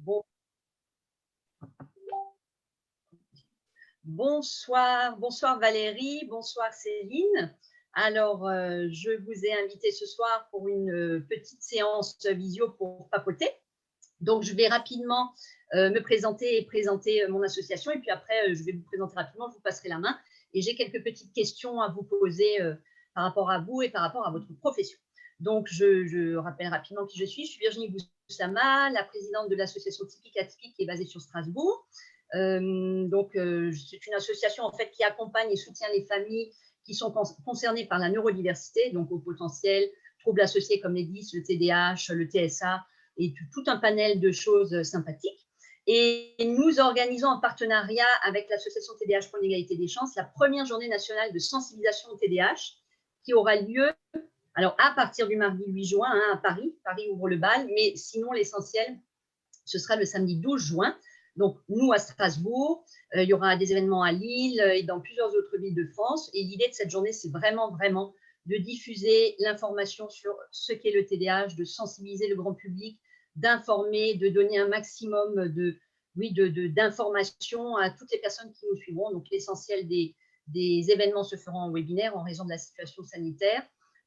Bon- bonsoir Valérie, bonsoir Céline. Alors, je vous ai invité ce soir pour une petite séance visio pour papoter. Donc, je vais rapidement me présenter et présenter mon association. Et puis après, je vais vous présenter rapidement, je vous passerai la main. Et j'ai quelques petites questions à vous poser par rapport à vous et par rapport à votre profession. Donc, je rappelle rapidement qui je suis. Je suis Virginie Boussama, la présidente de l'association Typique Atypique qui est basée sur Strasbourg. C'est une association en fait qui accompagne et soutient les familles qui sont concernées par la neurodiversité, donc au potentiel, troubles associés comme les DIS, le TDAH, le TSA et tout un panel de choses sympathiques. Et nous organisons en partenariat avec l'association TDAH pour l'égalité des chances la première journée nationale de sensibilisation au TDAH qui aura lieu alors à partir du mardi 8 juin à Paris. Paris ouvre le bal, mais sinon l'essentiel, ce sera le samedi 12 juin. Donc, nous, à Strasbourg, il y aura des événements à Lille et dans plusieurs autres villes de France. Et l'idée de cette journée, c'est vraiment de diffuser l'information sur ce qu'est le TDAH, de sensibiliser le grand public, d'informer, de donner un maximum d'informations à toutes les personnes qui nous suivront. Donc, l'essentiel des événements se feront en webinaire en raison de la situation sanitaire.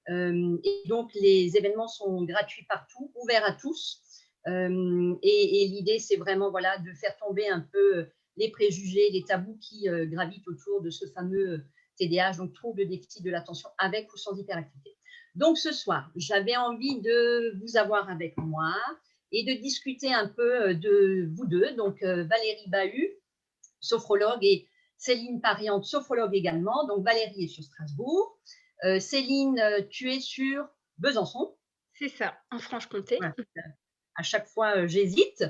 Et donc, les événements sont gratuits partout, ouverts à tous. Et l'idée, c'est vraiment de faire tomber un peu les préjugés, les tabous qui gravitent autour de ce fameux TDAH, donc trouble de déficit de l'attention avec ou sans hyperactivité. Donc ce soir, j'avais envie de vous avoir avec moi et de discuter un peu de vous deux, donc Valérie Bahut, sophrologue, et Céline Pariante, sophrologue également. Donc Valérie est sur Strasbourg. Céline, tu es sur Besançon. C'est ça, en Franche-Comté. Ouais. À chaque fois, j'hésite.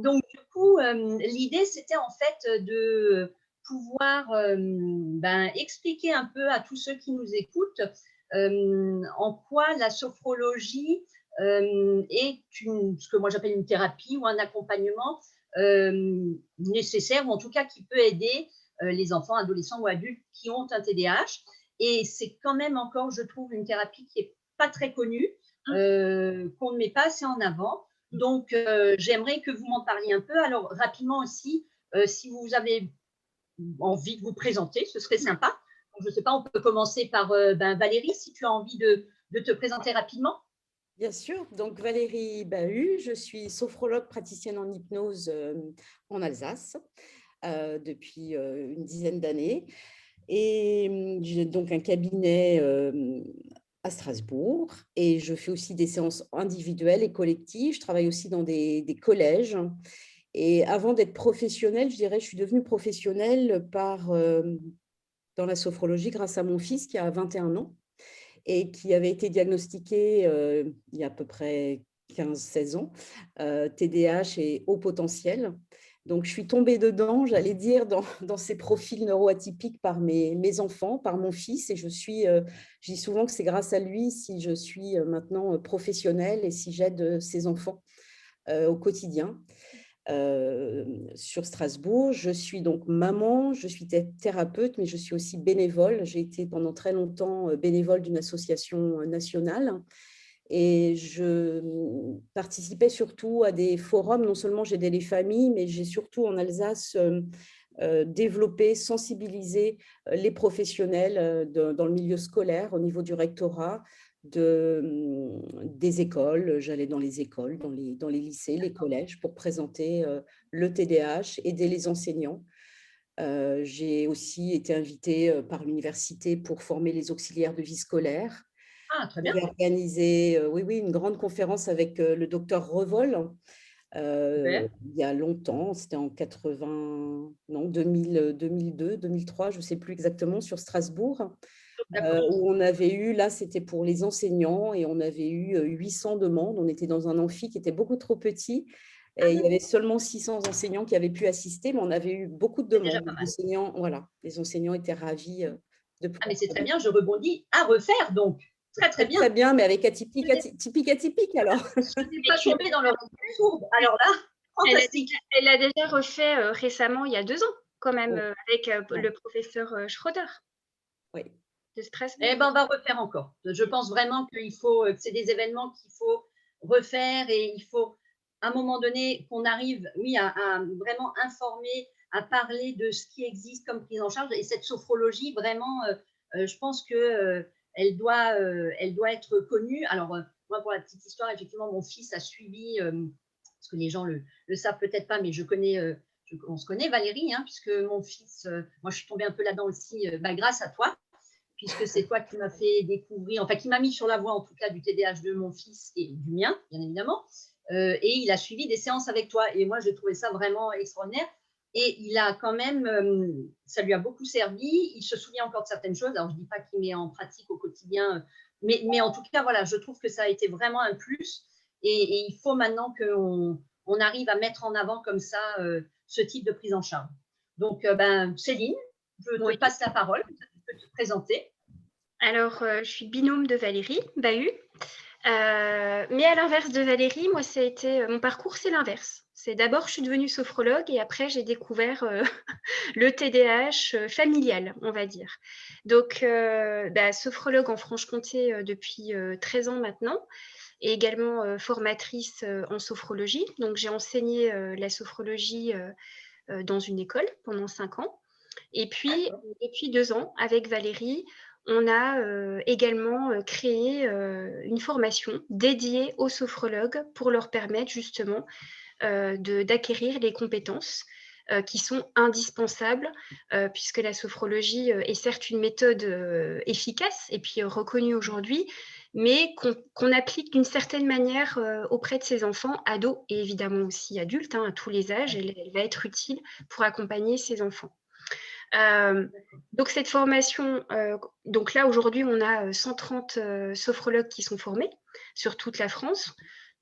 Donc, du coup, l'idée, c'était en fait de pouvoir expliquer un peu à tous ceux qui nous écoutent en quoi la sophrologie est ce que moi j'appelle une thérapie ou un accompagnement nécessaire, ou en tout cas qui peut aider les enfants, adolescents ou adultes qui ont un TDAH. Et c'est quand même encore, je trouve, une thérapie qui n'est pas très connue. Qu'on ne met pas assez en avant. Donc, j'aimerais que vous m'en parliez un peu. Alors, rapidement aussi, si vous avez envie de vous présenter, ce serait sympa. Donc, je ne sais pas, on peut commencer par Valérie, si tu as envie de te présenter rapidement. Bien sûr. Donc, Valérie Bahut, je suis sophrologue praticienne en hypnose en Alsace depuis une dizaine d'années. Et j'ai donc un cabinet à Strasbourg et je fais aussi des séances individuelles et collectives. Je travaille aussi dans des collèges. Et avant d'être professionnelle, je dirais, je suis devenue professionnelle dans la sophrologie grâce à mon fils qui a 21 ans et qui avait été diagnostiqué il y a à peu près 15-16 ans, TDAH et haut potentiel. Donc, je suis tombée dedans, j'allais dire, dans ces profils neuroatypiques par mes enfants, par mon fils. Et je dis souvent que c'est grâce à lui si je suis maintenant professionnelle et si j'aide ces enfants au quotidien. Sur Strasbourg. Je suis donc maman, je suis thérapeute, mais je suis aussi bénévole. J'ai été pendant très longtemps bénévole d'une association nationale et je participais surtout à des forums. Non seulement j'aidais les familles, mais j'ai surtout en Alsace développé, sensibilisé les professionnels dans le milieu scolaire, au niveau du rectorat, des écoles. J'allais dans les écoles, dans les lycées, les collèges pour présenter le TDAH, aider les enseignants. J'ai aussi été invitée par l'université pour former les auxiliaires de vie scolaire. Ah, très bien. J'ai organisé une grande conférence avec le docteur Revol il y a longtemps, c'était en 2002, 2003, je ne sais plus exactement, sur Strasbourg. Où on avait eu, là c'était pour les enseignants, et on avait eu 800 demandes. On était dans un amphi qui était beaucoup trop petit, et il y avait seulement 600 enseignants qui avaient pu assister, mais on avait eu beaucoup de demandes. Les enseignants étaient ravis de pouvoir. Ah, mais c'est très bien, je rebondis à refaire donc. Très, très bien. Très bien, mais avec typique atypique alors. Je n'ai pas tombé dans le sourde. Alors là, fantastique. Elle a déjà refait récemment, il y a 2 ans, quand même, avec le professeur Schroeder. Oui. De Strasbourg. Eh ben, on va refaire encore. Je pense vraiment qu'il faut, que c'est des événements qu'il faut refaire et il faut à un moment donné, qu'on arrive, oui, à vraiment informer, à parler de ce qui existe comme prise en charge. Et cette sophrologie, vraiment, je pense que elle doit être connue. Alors, moi, pour la petite histoire, effectivement, mon fils a suivi, parce que les gens le savent peut-être pas, mais on se connaît, Valérie, hein, puisque mon fils, moi, je suis tombée un peu là-dedans aussi, grâce à toi, puisque c'est toi qui m'as fait découvrir, enfin qui m'a mis sur la voie en tout cas du TDAH de mon fils et du mien, bien évidemment. Et il a suivi des séances avec toi. Et moi, j'ai trouvé ça vraiment extraordinaire. Et il a quand même, ça lui a beaucoup servi. Il se souvient encore de certaines choses. Alors, je ne dis pas qu'il met en pratique au quotidien, mais en tout cas, voilà, je trouve que ça a été vraiment un plus. Et il faut maintenant qu'on arrive à mettre en avant comme ça ce type de prise en charge. Donc, Céline, je te passe la parole. Tu peux te présenter. Alors, je suis binôme de Valérie Bahut. Mais à l'inverse de Valérie, moi, mon parcours, c'est l'inverse. C'est d'abord, je suis devenue sophrologue et après, j'ai découvert le TDAH familial, on va dire. Donc, sophrologue en Franche-Comté depuis 13 ans maintenant et également formatrice en sophrologie. Donc, j'ai enseigné la sophrologie dans une école pendant 5 ans. Et puis, depuis 2 ans, avec Valérie, on a également créé une formation dédiée aux sophrologues pour leur permettre justement d'acquérir les compétences qui sont indispensables, puisque la sophrologie est certes une méthode efficace et puis reconnue aujourd'hui, mais qu'on applique d'une certaine manière auprès de ces enfants, ados et évidemment aussi adultes, hein, à tous les âges. Elle va être utile pour accompagner ces enfants. Donc cette formation, donc là aujourd'hui on a 130 sophrologues qui sont formés sur toute la France.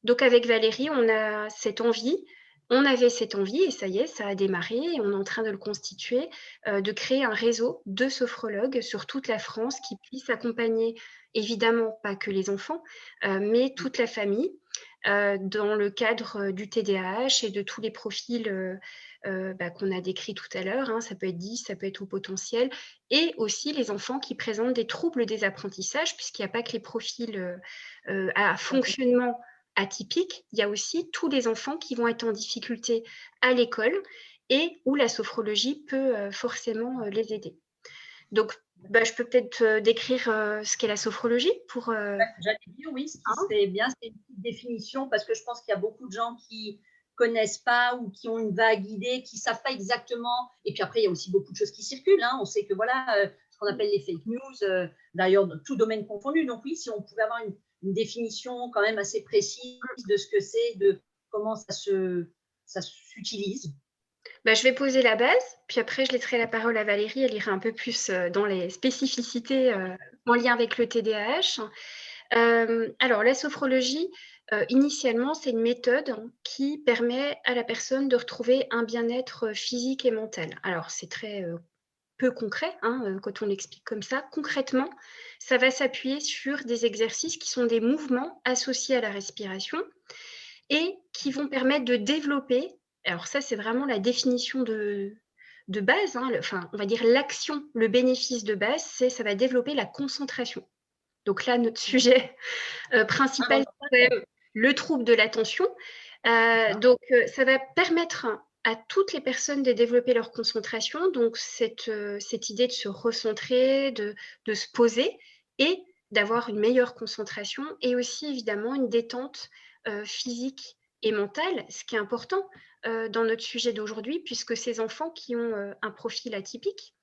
Donc avec Valérie, on avait cette envie et ça y est, ça a démarré et on est en train de le constituer, de créer un réseau de sophrologues sur toute la France qui puissent accompagner évidemment pas que les enfants, mais toute la famille dans le cadre du TDAH et de tous les profils qu'on a décrits tout à l'heure. Hein. Ça peut être 10, ça peut être au potentiel, et aussi les enfants qui présentent des troubles des apprentissages, puisqu'il n'y a pas que les profils à fonctionnement atypique, il y a aussi tous les enfants qui vont être en difficulté à l'école et où la sophrologie peut forcément les aider. Donc, je peux peut-être décrire ce qu'est la sophrologie pour… J'allais dire oui, ce qui serait bien, c'est une petite définition, parce que je pense qu'il y a beaucoup de gens qui connaissent pas ou qui ont une vague idée, qui savent pas exactement. Et puis après, il y a aussi beaucoup de choses qui circulent. Hein. On sait que voilà, ce qu'on appelle les fake news, d'ailleurs, dans tout domaine confondu. Donc oui, si on pouvait avoir une définition quand même assez précise de ce que c'est, de comment ça s'utilise. Je vais poser la base, puis après je laisserai la parole à Valérie, elle ira un peu plus dans les spécificités en lien avec le TDAH. Alors la sophrologie, initialement, c'est une méthode qui permet à la personne de retrouver un bien-être physique et mental. Alors c'est très peu concret hein, quand on l'explique comme ça. Concrètement, ça va s'appuyer sur des exercices qui sont des mouvements associés à la respiration et qui vont permettre de développer, alors ça c'est vraiment la définition de base, hein, on va dire l'action, le bénéfice de base, ça va développer la concentration. Donc là, notre sujet principal, c'est le trouble de l'attention. Donc ça va permettre à toutes les personnes de développer leur concentration, donc cette idée de se recentrer, de se poser et d'avoir une meilleure concentration et aussi évidemment une détente physique et mentale, ce qui est important dans notre sujet d'aujourd'hui, puisque ces enfants qui ont un profil atypique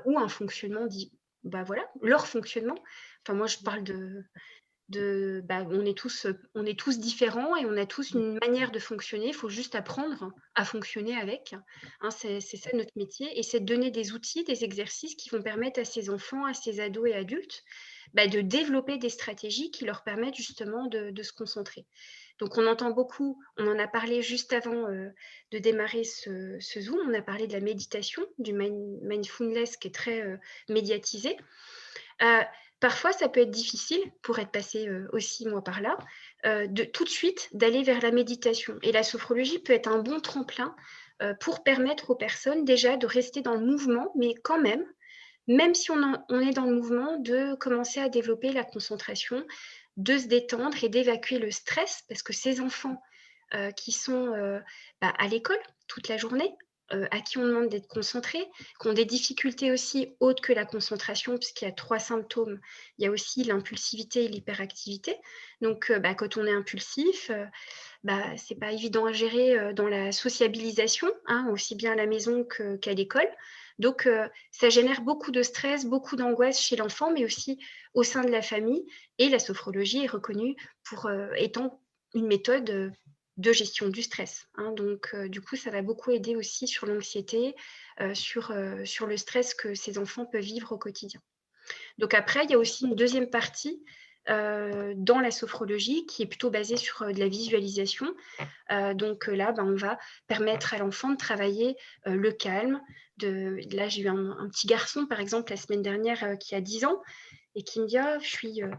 ou un fonctionnement dit, leur fonctionnement, enfin moi je parle on est tous différents et on a tous une manière de fonctionner, il faut juste apprendre à fonctionner avec. Hein, c'est ça notre métier, et c'est de donner des outils, des exercices qui vont permettre à ces enfants, à ces ados et adultes de développer des stratégies qui leur permettent justement de se concentrer. Donc on entend beaucoup, on en a parlé juste avant de démarrer ce Zoom, on a parlé de la méditation, du mindfulness qui est très médiatisé. Parfois, ça peut être difficile, pour être passé aussi moi par là, de tout de suite d'aller vers la méditation. Et la sophrologie peut être un bon tremplin pour permettre aux personnes déjà de rester dans le mouvement, mais quand même si on est dans le mouvement, de commencer à développer la concentration, de se détendre et d'évacuer le stress, parce que ces enfants qui sont à l'école toute la journée, à qui on demande d'être concentrés, qui ont des difficultés aussi autres que la concentration, puisqu'il y a 3 symptômes. Il y a aussi l'impulsivité et l'hyperactivité. Donc, quand on est impulsif, c'est pas évident à gérer dans la sociabilisation, hein, aussi bien à la maison qu'à l'école. Donc, ça génère beaucoup de stress, beaucoup d'angoisse chez l'enfant, mais aussi au sein de la famille. Et la sophrologie est reconnue pour étant une méthode de gestion du stress, hein. Donc, du coup, ça va beaucoup aider aussi sur l'anxiété, sur le stress que ces enfants peuvent vivre au quotidien. Donc après, il y a aussi une deuxième partie dans la sophrologie qui est plutôt basée sur de la visualisation. Donc là, on va permettre à l'enfant de travailler le calme. Là, j'ai eu un petit garçon, par exemple, la semaine dernière, qui a 10 ans et qui me dit « Ah, je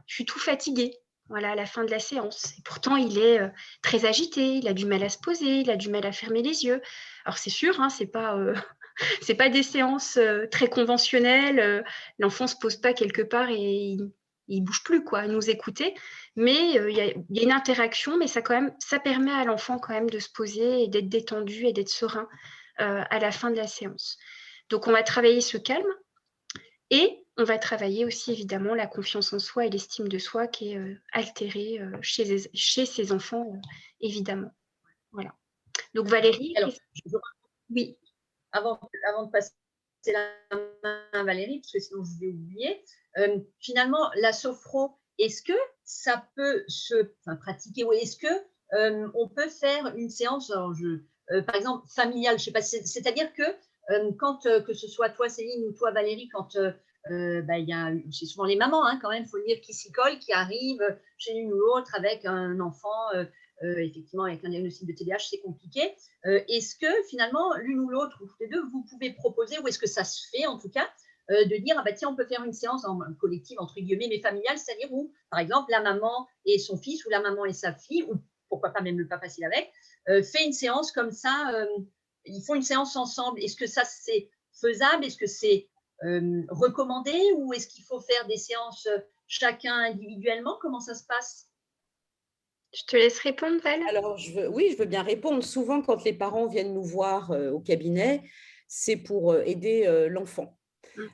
suis tout fatigué ». Voilà, à la fin de la séance. Et pourtant, il est très agité, il a du mal à se poser, il a du mal à fermer les yeux. Alors, c'est sûr, hein, c'est pas des séances très conventionnelles. L'enfant ne se pose pas quelque part et il bouge plus, quoi, à nous écouter. Mais il y a une interaction, mais ça permet à l'enfant quand même de se poser et d'être détendu et d'être serein à la fin de la séance. Donc, on va travailler ce calme et on va travailler aussi évidemment la confiance en soi et l'estime de soi qui est altérée chez ces enfants, évidemment. Voilà. Donc, Valérie, Alors, oui. Avant de passer la main à Valérie, parce que sinon je vais oublier, finalement, la sophro, est-ce que ça peut se pratiquer ou est-ce que on peut faire une séance, par exemple, familiale, je sais pas, c'est-à-dire que quand, que ce soit toi Céline ou toi Valérie, quand c'est souvent les mamans, hein, quand même, il faut le dire, qui s'y collent, qui arrivent chez l'une ou l'autre avec un enfant, effectivement, avec un diagnostic de TDAH, c'est compliqué. Est-ce que finalement, l'une ou l'autre, ou tous les deux, vous pouvez proposer, ou est-ce que ça se fait en tout cas, de dire, tiens, on peut faire une séance en collective, entre guillemets, mais familiale, c'est-à-dire où, par exemple, la maman et son fils, ou la maman et sa fille, ou pourquoi pas même le papa s'il avec, fait une séance comme ça, ils font une séance ensemble. Est-ce que ça, c'est faisable? Est-ce que c'est recommandé, ou est-ce qu'il faut faire des séances chacun individuellement? Comment ça se passe? Je te laisse répondre, Val. Alors, oui, je veux bien répondre. Souvent, quand les parents viennent nous voir au cabinet, c'est pour aider l'enfant.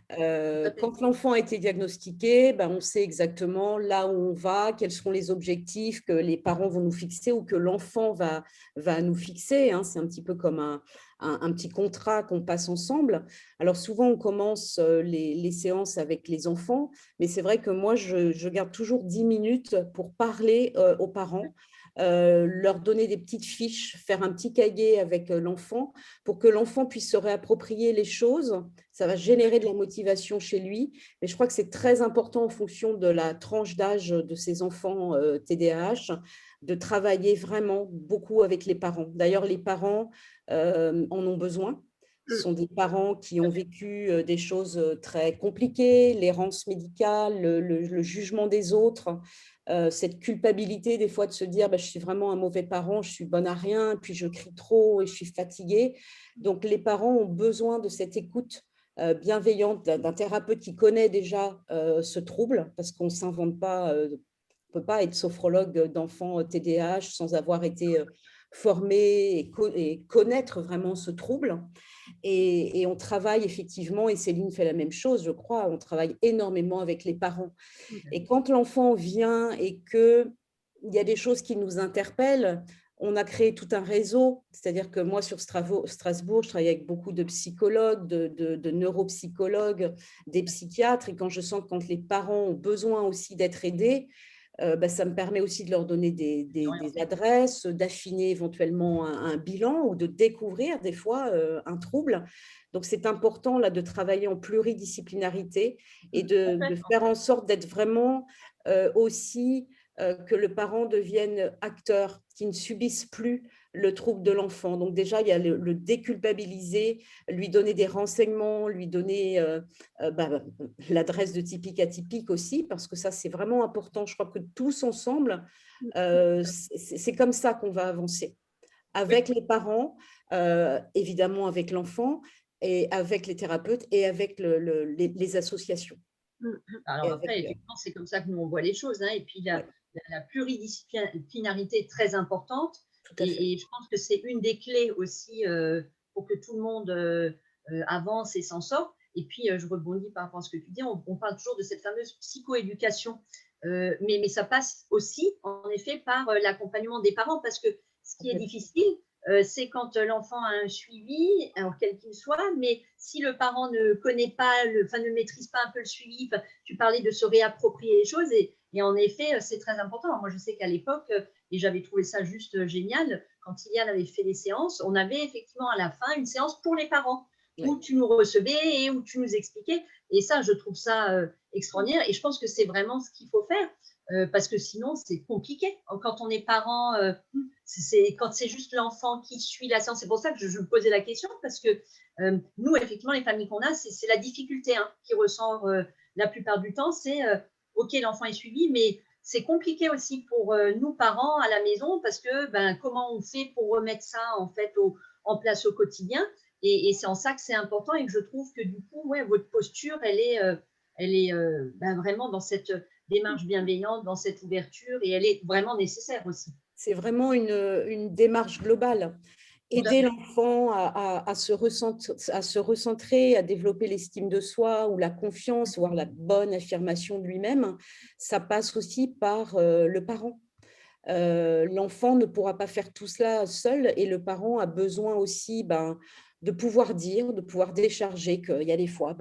Quand l'enfant a été diagnostiqué, on sait exactement là où on va, quels seront les objectifs que les parents vont nous fixer ou que l'enfant va nous fixer, hein. C'est un petit peu comme un petit contrat qu'on passe ensemble. Alors souvent, on commence les séances avec les enfants, mais c'est vrai que moi, je garde toujours 10 minutes pour parler aux parents. Leur donner des petites fiches, faire un petit cahier avec l'enfant pour que l'enfant puisse se réapproprier les choses. Ça va générer de la motivation chez lui. Mais je crois que c'est très important en fonction de la tranche d'âge de ces enfants TDAH de travailler vraiment beaucoup avec les parents. D'ailleurs, les parents en ont besoin. Ce sont des parents qui ont vécu des choses très compliquées, l'errance médicale, le jugement des autres, cette culpabilité des fois de se dire je suis vraiment un mauvais parent, je suis bonne à rien, puis je crie trop et je suis fatiguée. Donc les parents ont besoin de cette écoute bienveillante d'un thérapeute qui connaît déjà ce trouble, parce qu'on ne s'invente pas, on ne peut pas être sophrologue d'enfants TDAH sans avoir été formé et connaître vraiment ce trouble. Et on travaille effectivement, et Céline fait la même chose, je crois, on travaille énormément avec les parents. Et quand l'enfant vient et qu'il y a des choses qui nous interpellent, on a créé tout un réseau. C'est-à-dire que moi, sur Strasbourg, je travaille avec beaucoup de psychologues, de neuropsychologues, des psychiatres. Et quand je sens que quand les parents ont besoin aussi d'être aidés, ça me permet aussi de leur donner des adresses, d'affiner éventuellement un bilan ou de découvrir des fois un trouble. Donc, c'est important là, de travailler en pluridisciplinarité et de faire en sorte d'être vraiment aussi que le parent devienne acteur, qu'il ne subisse plus le trouble de l'enfant. Donc déjà, il y a le déculpabiliser, lui donner des renseignements, lui donner l'adresse de typique atypique aussi, parce que ça, c'est vraiment important. Je crois que tous ensemble, c'est comme ça qu'on va avancer. Avec les parents, évidemment avec l'enfant, et avec les thérapeutes et avec les associations. Alors après, effectivement, c'est comme ça que nous on voit les choses, hein. Et puis la pluridisciplinarité est très importante. tout à fait. Et je pense que c'est une des clés aussi pour que tout le monde avance et s'en sort. Et puis, je rebondis par rapport à ce que tu dis, on parle toujours de cette fameuse psychoéducation, mais ça passe aussi, en effet, par l'accompagnement des parents, parce que ce qui est difficile, c'est quand l'enfant a un suivi, alors quel qu'il soit, mais si le parent ne connaît pas, enfin ne maîtrise pas un peu le suivi, tu parlais de se réapproprier les choses, et en effet, c'est très important. Alors moi, je sais qu'à l'époque, et j'avais trouvé ça juste génial, quand Iliane avait fait les séances, on avait effectivement à la fin une séance pour les parents, où tu nous recevais et où tu nous expliquais. Et ça, je trouve ça extraordinaire. Et je pense que c'est vraiment ce qu'il faut faire, parce que sinon, c'est compliqué. Quand on est parent, quand c'est juste l'enfant qui suit la séance, c'est pour ça que je me posais la question, parce que nous, effectivement, les familles qu'on a, c'est la difficulté qui ressort la plupart du temps, c'est OK, l'enfant est suivi, mais c'est compliqué aussi pour nous, parents, à la maison, parce que comment on fait pour remettre ça en fait en place au quotidien. Et c'est en ça que c'est important, et que je trouve que du coup, ouais, votre posture, elle est vraiment dans cette démarche bienveillante, dans cette ouverture, et elle est vraiment nécessaire aussi. C'est vraiment une démarche globale. Aider l'enfant à se recentrer, à développer l'estime de soi ou la confiance, voire la bonne affirmation de lui-même, ça passe aussi par le parent. L'enfant ne pourra pas faire tout cela seul, et le parent a besoin aussi de pouvoir dire, de pouvoir décharger qu'il y a des fois,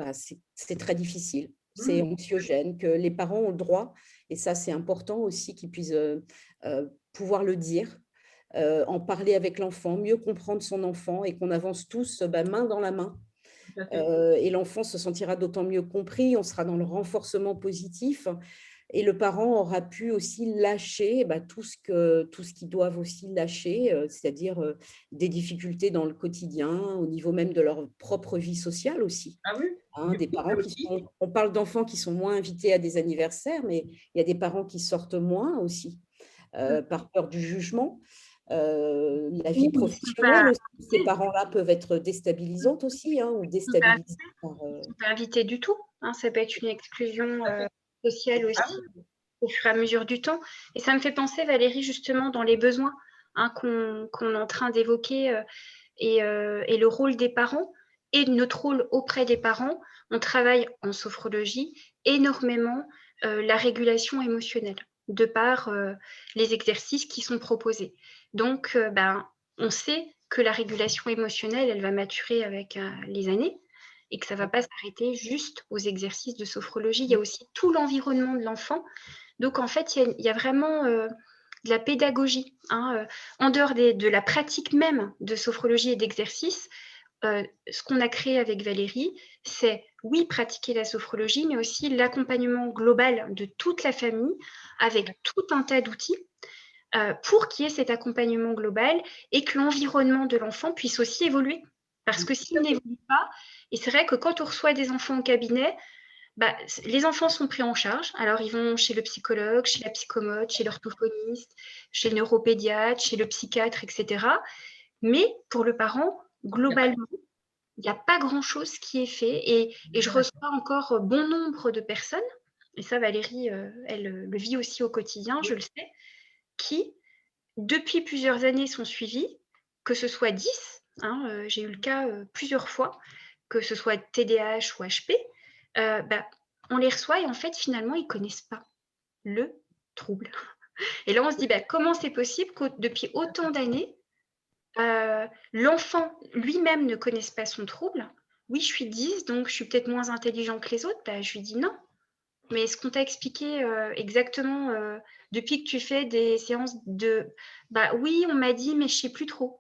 c'est très difficile, c'est anxiogène, que les parents ont le droit, et ça c'est important aussi qu'ils puissent pouvoir le dire, en parler avec l'enfant, mieux comprendre son enfant, et qu'on avance tous main dans la main. Et l'enfant se sentira d'autant mieux compris, on sera dans le renforcement positif, et le parent aura pu aussi lâcher tout ce qu'ils doivent aussi lâcher, c'est-à-dire des difficultés dans le quotidien, au niveau même de leur propre vie sociale aussi. Ah oui, Des parents on parle d'enfants qui sont moins invités à des anniversaires, mais il y a des parents qui sortent moins aussi, par peur du jugement. La vie professionnelle aussi, ces parents-là peuvent être déstabilisantes aussi, ou déstabilisés par… Ils ne sont pas invités du tout. Ça peut être une exclusion sociale aussi, au fur et à mesure du temps. Et ça me fait penser, Valérie, justement, dans les besoins qu'on est en train d'évoquer, et le rôle des parents et notre rôle auprès des parents. On travaille en sophrologie énormément la régulation émotionnelle, de par les exercices qui sont proposés. Donc, on sait que la régulation émotionnelle, elle va maturer avec les années, et que ça ne va pas s'arrêter juste aux exercices de sophrologie. Il y a aussi tout l'environnement de l'enfant. Donc, en fait, il y a vraiment de la pédagogie. En dehors de la pratique même de sophrologie et d'exercice, ce qu'on a créé avec Valérie, c'est, oui, pratiquer la sophrologie, mais aussi l'accompagnement global de toute la famille, avec tout un tas d'outils, pour qu'il y ait cet accompagnement global et que l'environnement de l'enfant puisse aussi évoluer. Parce que s'il n'évolue pas, et c'est vrai que quand on reçoit des enfants au cabinet, les enfants sont pris en charge. Alors, ils vont chez le psychologue, chez la psychomote, chez l'orthophoniste, chez le neuropédiatre, chez le psychiatre, etc. Mais pour le parent, globalement, il n'y a pas grand-chose qui est fait. Et je reçois encore bon nombre de personnes, et ça, Valérie, elle le vit aussi au quotidien, je le sais, qui, depuis plusieurs années, sont suivis, que ce soit 10, j'ai eu le cas plusieurs fois, que ce soit TDAH ou HP, on les reçoit et en fait, finalement, ils ne connaissent pas le trouble. Et là, on se dit, comment c'est possible que depuis autant d'années, l'enfant lui-même ne connaisse pas son trouble? Oui, je suis 10, donc je suis peut-être moins intelligent que les autres. Je lui dis non. Mais est-ce qu'on t'a expliqué exactement depuis que tu fais des séances de… oui, on m'a dit, mais je ne sais plus trop.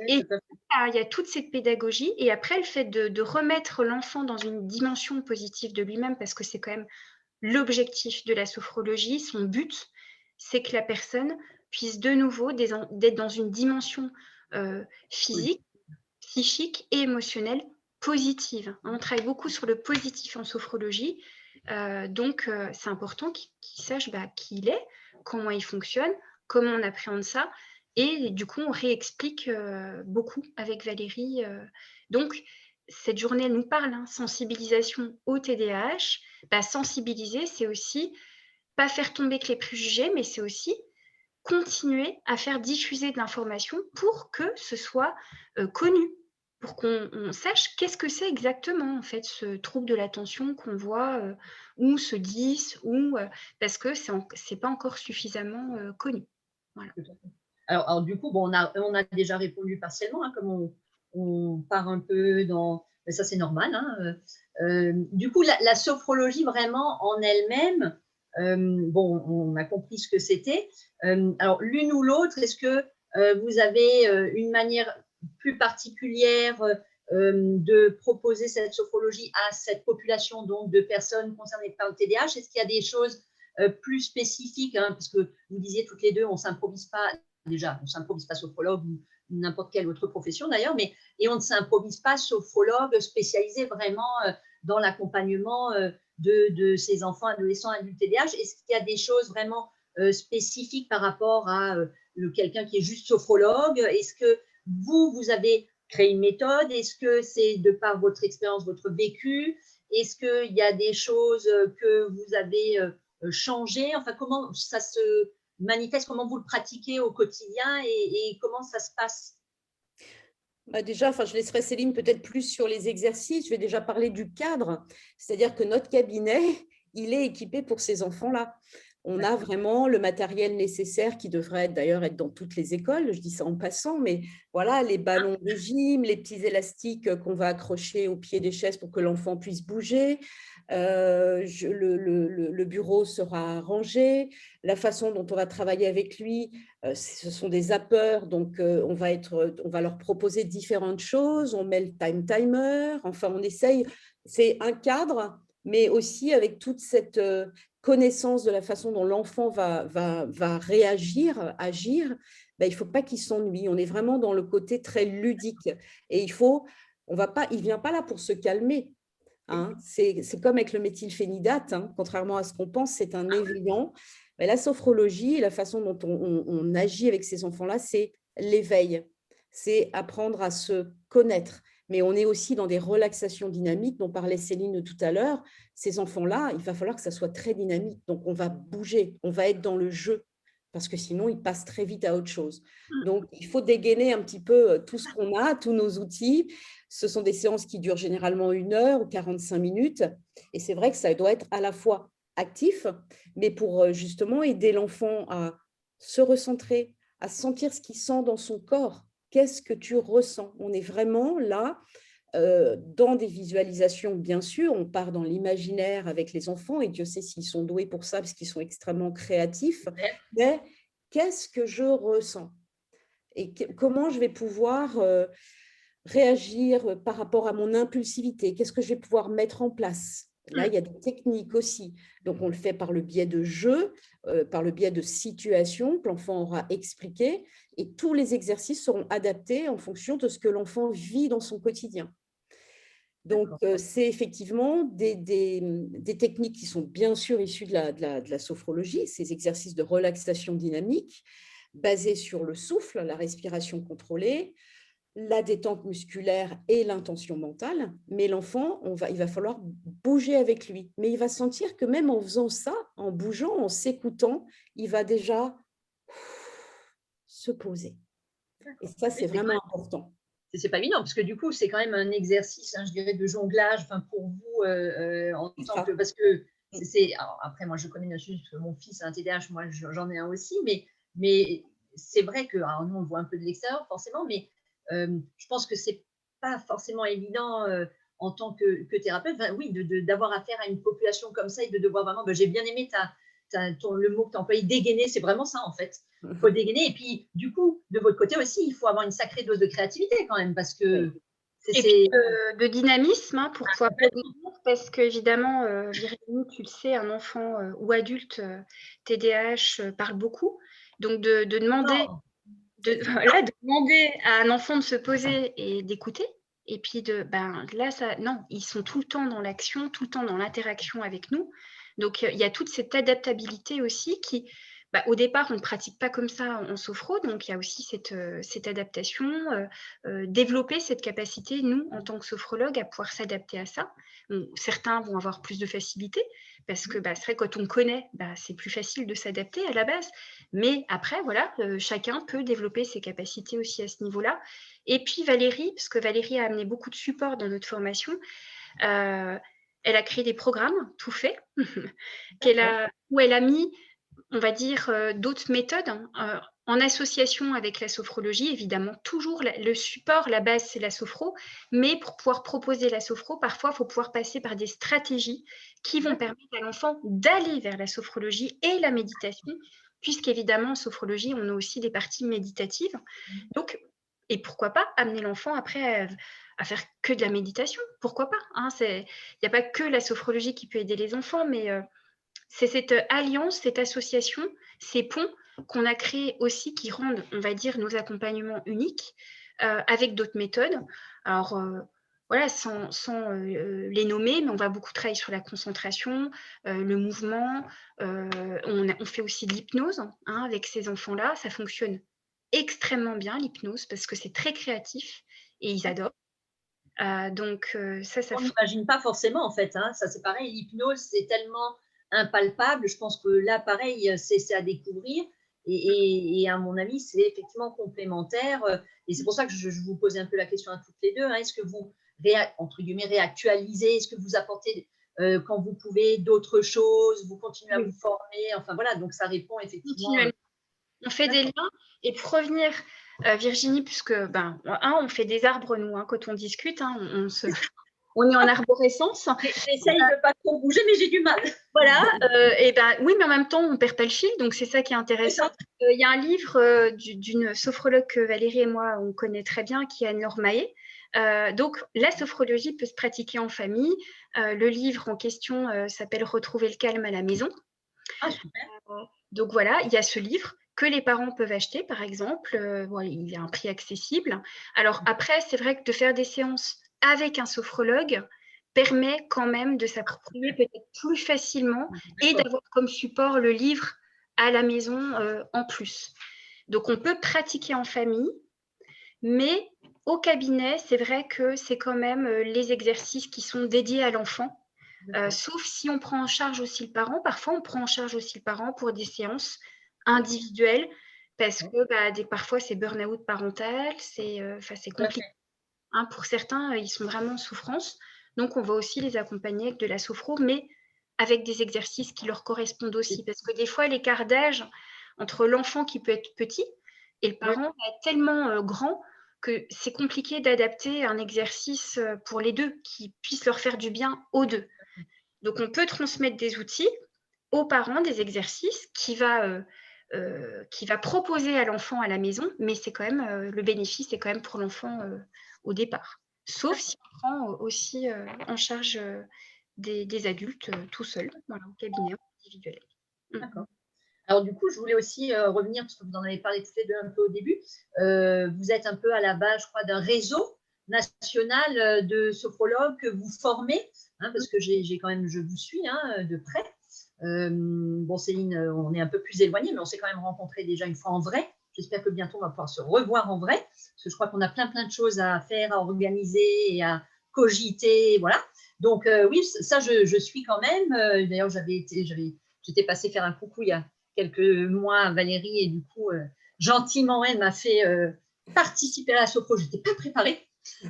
Et il y a toute cette pédagogie. Et après, le fait de remettre l'enfant dans une dimension positive de lui-même, parce que c'est quand même l'objectif de la sophrologie, son but, c'est que la personne puisse de nouveau d'être dans une dimension physique, psychique et émotionnelle positive. On travaille beaucoup sur le positif en sophrologie. Donc, c'est important qu'il sache qui il est, comment il fonctionne, comment on appréhende ça. Et du coup, on réexplique beaucoup avec Valérie. Donc, cette journée, elle nous parle, sensibilisation au TDAH. Sensibiliser, c'est aussi pas faire tomber que les préjugés, mais c'est aussi continuer à faire diffuser de l'information pour que ce soit connu, pour qu'on sache qu'est-ce que c'est exactement, en fait, ce trouble de l'attention qu'on voit, ou ce 10, ou parce que c'est pas encore suffisamment connu. Voilà. Alors, du coup, bon, on a déjà répondu partiellement, hein, comme on part un peu dans… Mais ça, c'est normal. Hein, du coup, la sophrologie, vraiment, en elle-même, bon, on a compris ce que c'était. Alors, l'une ou l'autre, est-ce que vous avez une manière plus particulière de proposer cette sophrologie à cette population donc, de personnes concernées par le TDAH? Est-ce qu'il y a des choses plus spécifiques, hein, parce que vous disiez toutes les deux, on ne s'improvise pas, déjà, on ne s'improvise pas sophrologue ou n'importe quelle autre profession d'ailleurs, et on ne s'improvise pas sophrologue spécialisé vraiment dans l'accompagnement de ces enfants, adolescents, adultes TDAH. Est-ce qu'il y a des choses vraiment spécifiques par rapport à quelqu'un qui est juste sophrologue? Est-ce que vous avez créé une méthode? Est-ce que c'est de par votre expérience, votre vécu? Est-ce qu'il y a des choses que vous avez changées? Enfin, comment ça se manifeste, comment vous le pratiquez au quotidien et comment ça se passe? Déjà, je laisserai Céline peut-être plus sur les exercices. Je vais déjà parler du cadre, c'est-à-dire que notre cabinet, il est équipé pour ces enfants-là. On a vraiment le matériel nécessaire qui devrait d'ailleurs être dans toutes les écoles, je dis ça en passant, mais voilà, les ballons de gym, les petits élastiques qu'on va accrocher au pied des chaises pour que l'enfant puisse bouger. Le bureau sera rangé, la façon dont on va travailler avec lui, ce sont des zappeurs, donc on va leur proposer différentes choses, on met le timer, enfin on essaye, c'est un cadre, mais aussi avec toute cette connaissance de la façon dont l'enfant va réagir, agir, ben, il ne faut pas qu'il s'ennuie. On est vraiment dans le côté très ludique. Et il ne vient pas là pour se calmer. Hein. C'est comme avec le méthylphénidate, hein. Contrairement à ce qu'on pense, c'est un éveillant. Mais la sophrologie, la façon dont on agit avec ces enfants-là, c'est l'éveil. C'est apprendre à se connaître. Mais on est aussi dans des relaxations dynamiques dont parlait Céline tout à l'heure. Ces enfants-là, il va falloir que ça soit très dynamique. Donc, on va bouger, on va être dans le jeu, parce que sinon, ils passent très vite à autre chose. Donc, il faut dégainer un petit peu tout ce qu'on a, tous nos outils. Ce sont des séances qui durent généralement 1 heure ou 45 minutes. Et c'est vrai que ça doit être à la fois actif, mais pour justement aider l'enfant à se recentrer, à sentir ce qu'il sent dans son corps. Qu'est-ce que tu ressens? On est vraiment là dans des visualisations, bien sûr, on part dans l'imaginaire avec les enfants, et Dieu sait s'ils sont doués pour ça, parce qu'ils sont extrêmement créatifs, mais qu'est-ce que je ressens? Et comment je vais pouvoir réagir par rapport à mon impulsivité? Qu'est-ce que je vais pouvoir mettre en place? Là, il y a des techniques aussi. Donc, on le fait par le biais de jeux, par le biais de situations que l'enfant aura expliquées, et tous les exercices seront adaptés en fonction de ce que l'enfant vit dans son quotidien. Donc, c'est effectivement des techniques qui sont bien sûr issues de la sophrologie, ces exercices de relaxation dynamique basés sur le souffle, la respiration contrôlée, la détente musculaire et l'intention mentale. Mais l'enfant, il va falloir bouger avec lui. Mais il va sentir que même en faisant ça, en bougeant, en s'écoutant, il va déjà se poser. Et ça, c'est vraiment important. C'est pas évident, parce que du coup, c'est quand même un exercice, hein, je dirais, de jonglage, enfin, pour vous, en tant que… Parce que après, moi, je connais bien sûr que mon fils a un TDAH, moi, j'en ai un aussi, mais c'est vrai que, alors, nous, on le voit un peu de l'extérieur, forcément, mais je pense que c'est pas forcément évident en tant que thérapeute, enfin, oui, d'avoir affaire à une population comme ça et de devoir vraiment… j'ai bien aimé le mot que tu as employé, dégainer, c'est vraiment ça, en fait. Il faut dégainer. Et puis, du coup, de votre côté aussi, il faut avoir une sacrée dose de créativité quand même, parce que… Et puis de dynamisme, hein, pour pouvoir parce qu'évidemment, Virginie, tu le sais, un enfant ou adulte TDAH parle beaucoup. Donc, de demander à un enfant de se poser et d'écouter. Et puis, non, ils sont tout le temps dans l'action, tout le temps dans l'interaction avec nous. Donc, il y a toute cette adaptabilité aussi qui, au départ, on ne pratique pas comme ça en sophro, donc il y a aussi cette adaptation, développer cette capacité, nous, en tant que sophrologue, à pouvoir s'adapter à ça. Bon, certains vont avoir plus de facilité, parce que c'est vrai, quand on connaît, c'est plus facile de s'adapter à la base. Mais après, voilà, chacun peut développer ses capacités aussi à ce niveau-là. Et puis Valérie, parce que Valérie a amené beaucoup de support dans notre formation, elle a créé des programmes tout faits, où elle a mis, on va dire, d'autres méthodes en association avec la sophrologie. Évidemment, toujours le support, la base, c'est la sophro, mais pour pouvoir proposer la sophro, parfois, il faut pouvoir passer par des stratégies qui vont permettre à l'enfant d'aller vers la sophrologie et la méditation, puisqu'évidemment, en sophrologie, on a aussi des parties méditatives. Donc, et pourquoi pas amener l'enfant après à faire que de la méditation, pourquoi pas, hein, il n'y a pas que la sophrologie qui peut aider les enfants, mais c'est cette alliance, cette association, ces ponts qu'on a créés aussi qui rendent, on va dire, nos accompagnements uniques avec d'autres méthodes. Alors, voilà, sans les nommer, mais on va beaucoup travailler sur la concentration, le mouvement. On fait aussi de l'hypnose avec ces enfants-là. Ça fonctionne extrêmement bien, l'hypnose, parce que c'est très créatif et ils adorent. Donc, ça On n'imagine pas forcément, en fait. Hein. Ça, c'est pareil. L'hypnose, c'est tellement impalpable. Je pense que là, pareil, c'est à découvrir. Et à mon avis, c'est effectivement complémentaire. Et c'est pour ça que je vous posais un peu la question à toutes les deux. Hein. Est-ce que vous, entre guillemets, réactualisez? Est-ce que vous apportez, quand vous pouvez, d'autres choses? Vous continuez à vous former? Enfin, voilà. Donc, ça répond effectivement. On fait des liens. Et pour revenir, Virginie, puisque, on fait des arbres, nous, quand on discute. On est en arborescence. J'essaye de ne pas trop bouger, mais j'ai du mal. Voilà. Oui, mais en même temps, on ne perd pas le fil, donc c'est ça qui est intéressant. Il y a un livre d'une sophrologue que Valérie et moi, on connaît très bien, qui est Anne-Laure Mahé. Donc, la sophrologie peut se pratiquer en famille. Le livre en question s'appelle « Retrouver le calme à la maison ». Ah, super. Donc voilà, il y a ce livre que les parents peuvent acheter, par exemple. Il a un prix accessible. Alors après, c'est vrai que de faire des séances avec un sophrologue permet quand même de s'approprier peut-être plus facilement et d'avoir comme support le livre à la maison en plus. Donc on peut pratiquer en famille, mais au cabinet, c'est vrai que c'est quand même les exercices qui sont dédiés à l'enfant. Sauf si on prend en charge aussi le parent. Parfois, on prend en charge aussi le parent pour des séances individuelles parce que parfois, c'est burn-out parental, c'est compliqué. Pour certains, ils sont vraiment en souffrance. Donc, on va aussi les accompagner avec de la sophro, mais avec des exercices qui leur correspondent aussi. Parce que des fois, l'écart d'âge entre l'enfant qui peut être petit et le parent va être tellement grand que c'est compliqué d'adapter un exercice pour les deux qui puisse leur faire du bien aux deux. Donc, on peut transmettre des outils aux parents, des exercices qui va proposer à l'enfant à la maison, mais c'est quand même le bénéfice est quand même pour l'enfant au départ. Sauf si on prend aussi en charge des adultes tout seuls, au cabinet individuel. D'accord. Alors du coup, je voulais aussi revenir, parce que vous en avez parlé tous les deux un peu au début, vous êtes un peu à la base, je crois, d'un réseau national de sophrologues que vous formez, parce que je vous suis de près. Céline, on est un peu plus éloignés, mais on s'est quand même rencontrés déjà une fois en vrai. J'espère que bientôt on va pouvoir se revoir en vrai, parce que je crois qu'on a plein de choses à faire, à organiser et à cogiter, voilà. Donc oui, ça je suis quand même. D'ailleurs, j'étais passée faire un coucou il y a quelques mois à Valérie et du coup, gentiment, elle m'a fait participer à la sophro. Je n'étais pas préparée.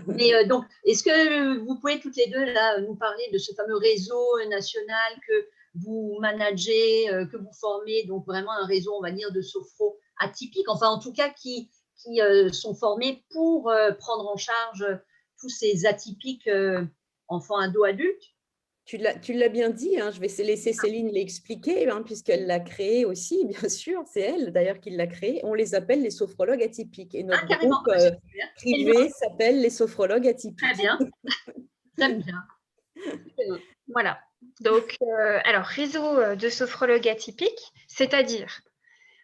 Mais donc, est-ce que vous pouvez toutes les deux là, nous parler de ce fameux réseau national que vous managez, que vous formez, donc vraiment un réseau, on va dire, de sophro atypiques, enfin en tout cas qui sont formés pour prendre en charge tous ces atypiques enfants, ados, adultes? Tu l'as bien dit, je vais laisser Céline l'expliquer, puisqu'elle l'a créé aussi, bien sûr, c'est elle d'ailleurs qui l'a créé. On les appelle les sophrologues atypiques. Et notre groupe privé s'appelle les sophrologues atypiques. Très bien, j'aime bien. Voilà, donc alors réseau de sophrologues atypiques, c'est-à-dire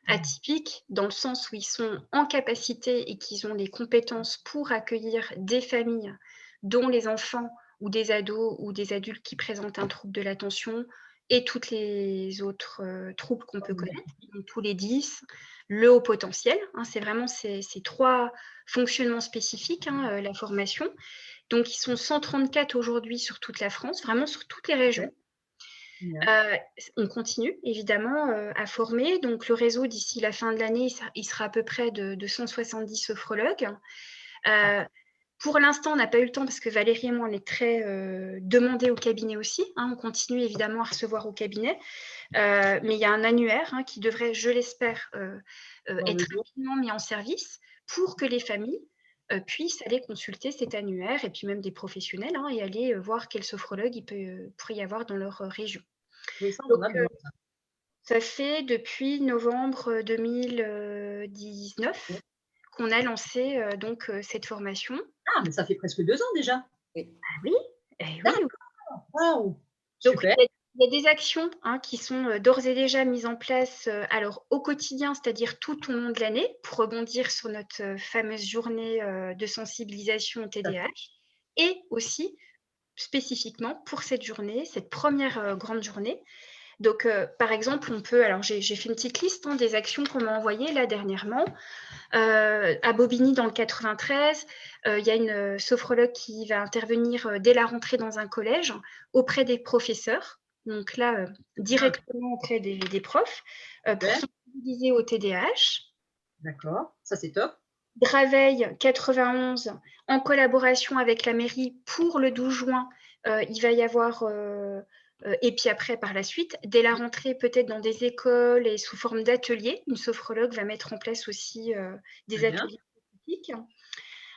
atypiques dans le sens où ils sont en capacité et qu'ils ont les compétences pour accueillir des familles dont les enfants ou des ados ou des adultes qui présentent un trouble de l'attention, et toutes les autres troubles qu'on peut connaître, donc tous les 10, le haut potentiel. C'est vraiment ces 3 fonctionnements spécifiques, la formation. Donc, ils sont 134 aujourd'hui sur toute la France, vraiment sur toutes les régions. On continue évidemment à former. Donc, le réseau, d'ici la fin de l'année, il sera à peu près de 170 sophrologues. Pour l'instant, on n'a pas eu le temps parce que Valérie et moi, on est très demandés au cabinet aussi. On continue évidemment à recevoir au cabinet. Mais il y a un annuaire qui devrait, je l'espère, être rapidement mis en service pour que les familles puissent aller consulter cet annuaire et puis même des professionnels et aller voir quel sophrologue il pourrait y avoir dans leur région. Oui, ça, donc, ça fait depuis novembre 2019 qu'on a lancé donc cette formation. Ah, mais ça fait presque 2 ans déjà. Oui. Oui. Wow. Donc, il y a des actions qui sont d'ores et déjà mises en place alors au quotidien, c'est-à-dire tout au long de l'année, pour rebondir sur notre fameuse journée de sensibilisation au TDAH, et aussi spécifiquement pour cette journée, cette première grande journée. Donc, par exemple, on peut, alors j'ai fait une petite liste des actions qu'on m'a envoyées là dernièrement. À Bobigny, dans le 93, il y a une sophrologue qui va intervenir dès la rentrée dans un collège auprès des professeurs. Donc là, directement auprès des profs pour sensibiliser au TDAH. D'accord, ça c'est top. Draveil 91, en collaboration avec la mairie pour le 12 juin, il va y avoir, et puis après par la suite, dès la rentrée peut-être dans des écoles et sous forme d'ateliers, une sophrologue va mettre en place aussi des ateliers spécifiques.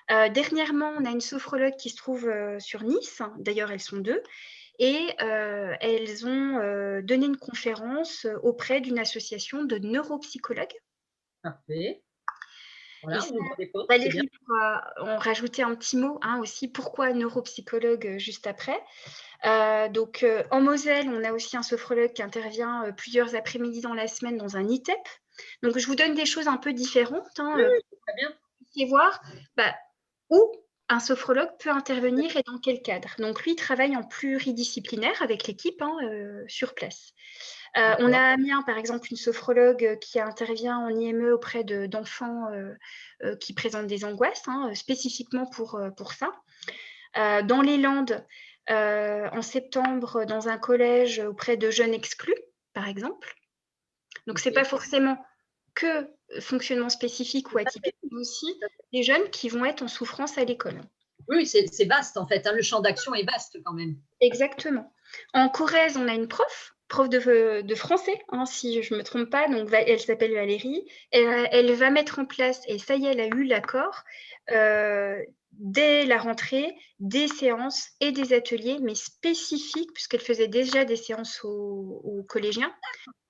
Dernièrement, on a une sophrologue qui se trouve sur Nice, d'ailleurs elles sont 2, et elles ont donné une conférence auprès d'une association de neuropsychologues. Parfait. Voilà, Valérie pourra en rajouter un petit mot aussi. Pourquoi neuropsychologue juste après. Donc, en Moselle, on a aussi un sophrologue qui intervient plusieurs après-midi dans la semaine dans un ITEP. Donc, je vous donne des choses un peu différentes. Oui, très bien. Et voir où un sophrologue peut intervenir et dans quel cadre. Donc, lui, il travaille en pluridisciplinaire avec l'équipe sur place. On a Amiens, par exemple, une sophrologue qui intervient en IME auprès d'enfants qui présentent des angoisses, spécifiquement pour ça. Dans les Landes, en septembre, dans un collège auprès de jeunes exclus, par exemple. Donc, ce n'est pas forcément que fonctionnement spécifique ou atypique, mais aussi des jeunes qui vont être en souffrance à l'école. Oui, c'est vaste en fait, le champ d'action est vaste quand même. Exactement. En Corrèze, on a une prof de français, si je ne me trompe pas, donc elle s'appelle Valérie, elle va mettre en place, et ça y est, elle a eu l'accord, dès la rentrée, des séances et des ateliers, mais spécifiques, puisqu'elle faisait déjà des séances aux collégiens.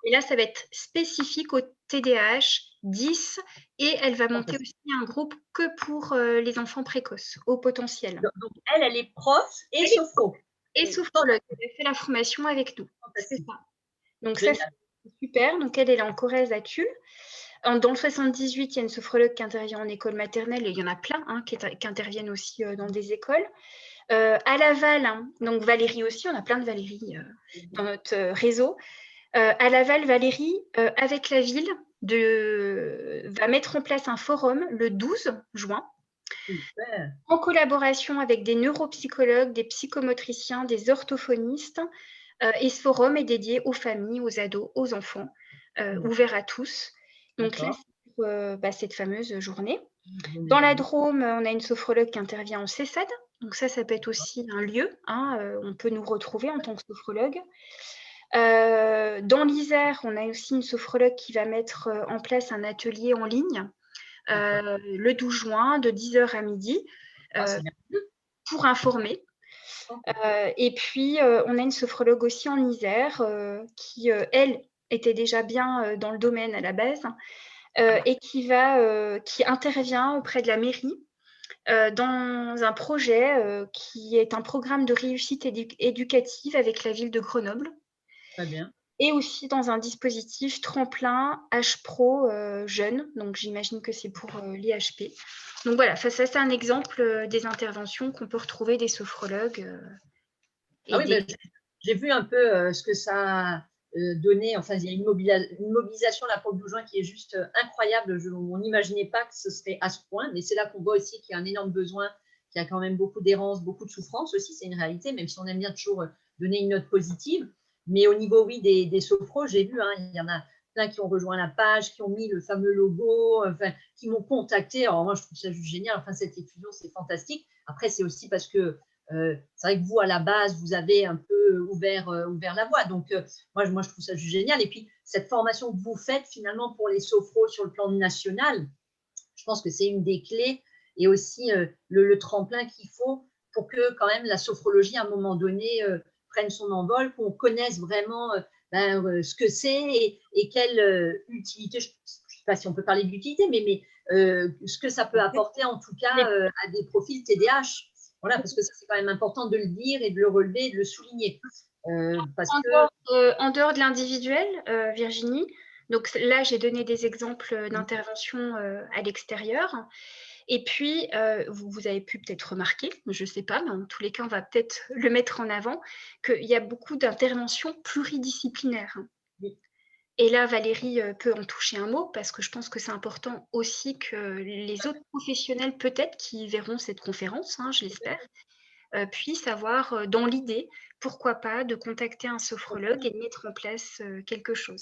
Et là, ça va être spécifique au TDAH 10, et elle va monter aussi un groupe que pour les enfants précoces, au potentiel. Donc, elle est prof et sophro. Et sophrologue, elle a fait la formation avec nous. C'est ça. Donc ça, c'est super. Donc elle est en Corrèze à Tulle. Dans le 78, il y a une sophrologue qui intervient en école maternelle, et il y en a plein qui interviennent aussi dans des écoles. À Laval, donc Valérie aussi, on a plein de Valérie dans notre réseau. À Laval, Valérie, avec la ville, va mettre en place un forum le 12 juin. Super. En collaboration avec des neuropsychologues, des psychomotriciens, des orthophonistes. Et ce forum est dédié aux familles, aux ados, aux enfants, ouvert à tous. Donc là, c'est pour cette fameuse journée. Dans la Drôme, on a une sophrologue qui intervient en CESAD. Donc ça peut être aussi un lieu. On peut nous retrouver en tant que sophrologue. Dans l'Isère, on a aussi une sophrologue qui va mettre en place un atelier en ligne le 12 juin de 10h à midi pour informer. Et puis, on a une sophrologue aussi en Isère qui, elle, était déjà bien dans le domaine à la base et qui intervient auprès de la mairie dans un projet qui est un programme de réussite éducative avec la ville de Grenoble. Très bien. Et aussi dans un dispositif tremplin H-Pro jeune. Donc, j'imagine que c'est pour l'IHP. Donc, voilà, ça c'est un exemple des interventions qu'on peut retrouver des sophrologues. j'ai vu un peu ce que ça a donné. Enfin, il y a une mobilisation là pour le 12 juin qui est juste incroyable. On n'imaginait pas que ce serait à ce point, mais c'est là qu'on voit aussi qu'il y a un énorme besoin, qu'il y a quand même beaucoup d'errance, beaucoup de souffrance aussi, c'est une réalité, même si on aime bien toujours donner une note positive. Mais au niveau, oui, des sophros, j'ai vu, hein, il y en a plein qui ont rejoint la page, qui ont mis le fameux logo, enfin, qui m'ont contacté. Alors moi, je trouve ça juste génial. Enfin, cette diffusion, c'est fantastique. Après, c'est aussi parce que c'est vrai que vous, à la base, vous avez un peu ouvert la voie. Donc, moi, je trouve ça juste génial. Et puis, cette formation que vous faites, finalement, pour les sophros sur le plan national, je pense que c'est une des clés et aussi le tremplin qu'il faut pour que, quand même, la sophrologie, à un moment donné, prenne son envol, qu'on connaisse vraiment ce que c'est et quelle utilité, je ne sais pas si on peut parler d'utilité, mais ce que ça peut apporter, en tout cas, à des profils TDAH. Voilà, parce que ça, c'est quand même important de le dire et de le relever et de le souligner. Parce En dehors de l'individuel, Virginie, donc là, j'ai donné des exemples d'intervention à l'extérieur. Et puis, vous avez pu peut-être remarquer, je ne sais pas, mais en tous les cas, on va peut-être le mettre en avant, qu'il y a beaucoup d'interventions pluridisciplinaires. oui. Et là, Valérie peut en toucher un mot, parce que je pense que c'est important aussi que les autres professionnels, peut-être, qui verront cette conférence, je l'espère, puissent avoir dans l'idée, pourquoi pas, de contacter un sophrologue et de mettre en place quelque chose.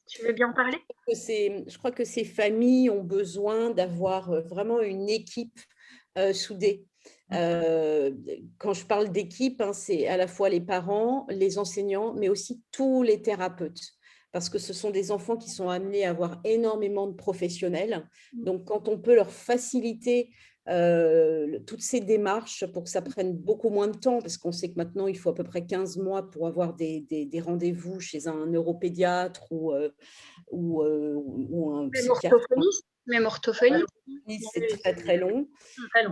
Tu veux bien en parler ? Je crois que ces familles ont besoin d'avoir vraiment une équipe soudée. Quand je parle d'équipe, c'est à la fois les parents, les enseignants, mais aussi tous les thérapeutes. Parce que ce sont des enfants qui sont amenés à avoir énormément de professionnels. Donc, quand on peut leur faciliter toutes ces démarches pour que ça prenne beaucoup moins de temps, parce qu'on sait que maintenant, il faut à peu près 15 mois pour avoir des rendez-vous chez un neuropédiatre ou un psychiatre. Même orthophoniste. C'est très, très long.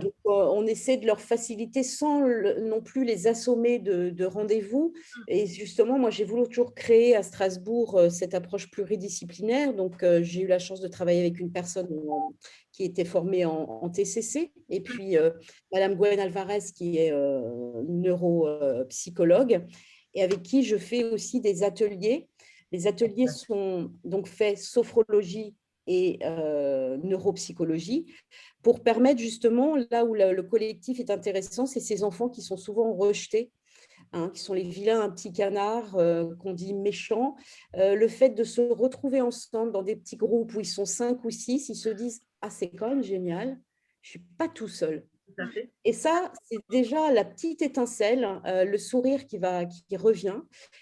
Donc, on essaie de leur faciliter sans non plus les assommer de rendez-vous. Et justement, moi, j'ai voulu toujours créer à Strasbourg cette approche pluridisciplinaire. Donc, j'ai eu la chance de travailler avec une personne qui était formée en TCC. Et puis, Madame Gwen Alvarez, qui est neuropsychologue, et avec qui je fais aussi des ateliers. Les ateliers sont donc faits sophrologie et neuropsychologie, pour permettre justement, là où le collectif est intéressant, c'est ces enfants qui sont souvent rejetés, qui sont les vilains petits canards qu'on dit méchants. Le fait de se retrouver ensemble dans des petits groupes où ils sont 5 ou 6, ils se disent « Ah, c'est quand même génial, je ne suis pas tout seul ». Et ça, c'est déjà la petite étincelle, le sourire qui revient.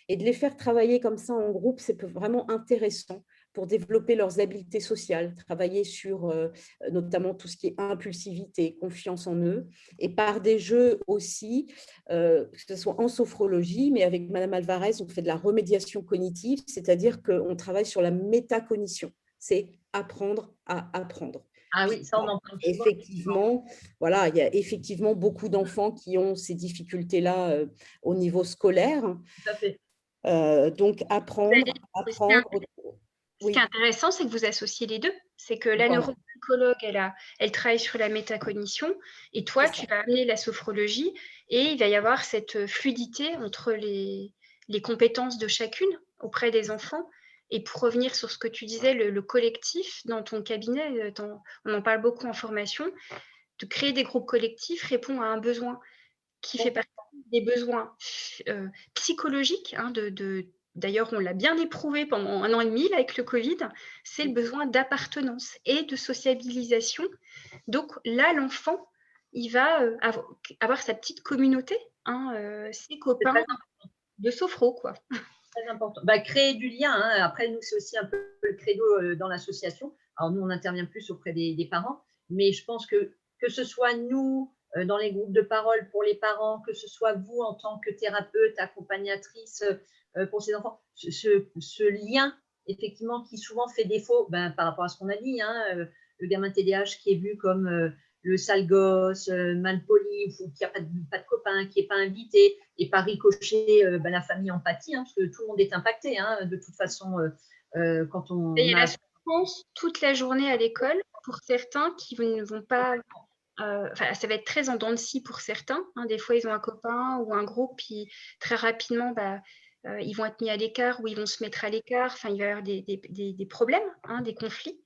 Et de les faire travailler comme ça en groupe, c'est vraiment intéressant pour développer leurs habiletés sociales, travailler sur notamment tout ce qui est impulsivité, confiance en eux, et par des jeux aussi, que ce soit en sophrologie, mais avec Madame Alvarez, on fait de la remédiation cognitive, c'est-à-dire qu'on travaille sur la métacognition, c'est apprendre à apprendre. Ah oui, ça on en parle souvent. Effectivement, voilà, il y a effectivement beaucoup d'enfants qui ont ces difficultés-là au niveau scolaire. Tout à fait. Donc, apprendre. Ce qui est intéressant, c'est que vous associez les deux. C'est que la neuropsychologue, elle travaille sur la métacognition, et toi, tu vas amener la sophrologie, et il va y avoir cette fluidité entre les compétences de chacune auprès des enfants. Et pour revenir sur ce que tu disais, le collectif dans ton cabinet, on en parle beaucoup en formation, de créer des groupes collectifs répond à un besoin qui fait partie des besoins psychologiques. D'ailleurs, on l'a bien éprouvé pendant 1 an et demi là, avec le Covid, c'est le besoin d'appartenance et de sociabilisation. Donc là, l'enfant, il va avoir sa petite communauté, ses copains de sophro, quoi. Très important. Créer du lien. Après, nous, c'est aussi un peu le credo dans l'association. Alors, nous, on intervient plus auprès des parents, mais je pense que ce soit nous, dans les groupes de parole pour les parents, que ce soit vous en tant que thérapeute, accompagnatrice pour ces enfants, ce lien, effectivement, qui souvent fait défaut par rapport à ce qu'on a dit, le gamin TDAH qui est vu comme le sale gosse, mal poli, qui n'a pas de copain, qui n'est pas invité, et par ricochet, la famille empathie, parce que tout le monde est impacté, de toute façon, quand on et il y a la souffrance toute la journée à l'école pour certains qui ne vont pas ça va être très en dents de scie pour certains. Des fois, ils ont un copain ou un groupe, puis très rapidement, ils vont être mis à l'écart ou ils vont se mettre à l'écart. Enfin, il va y avoir des problèmes, des conflits.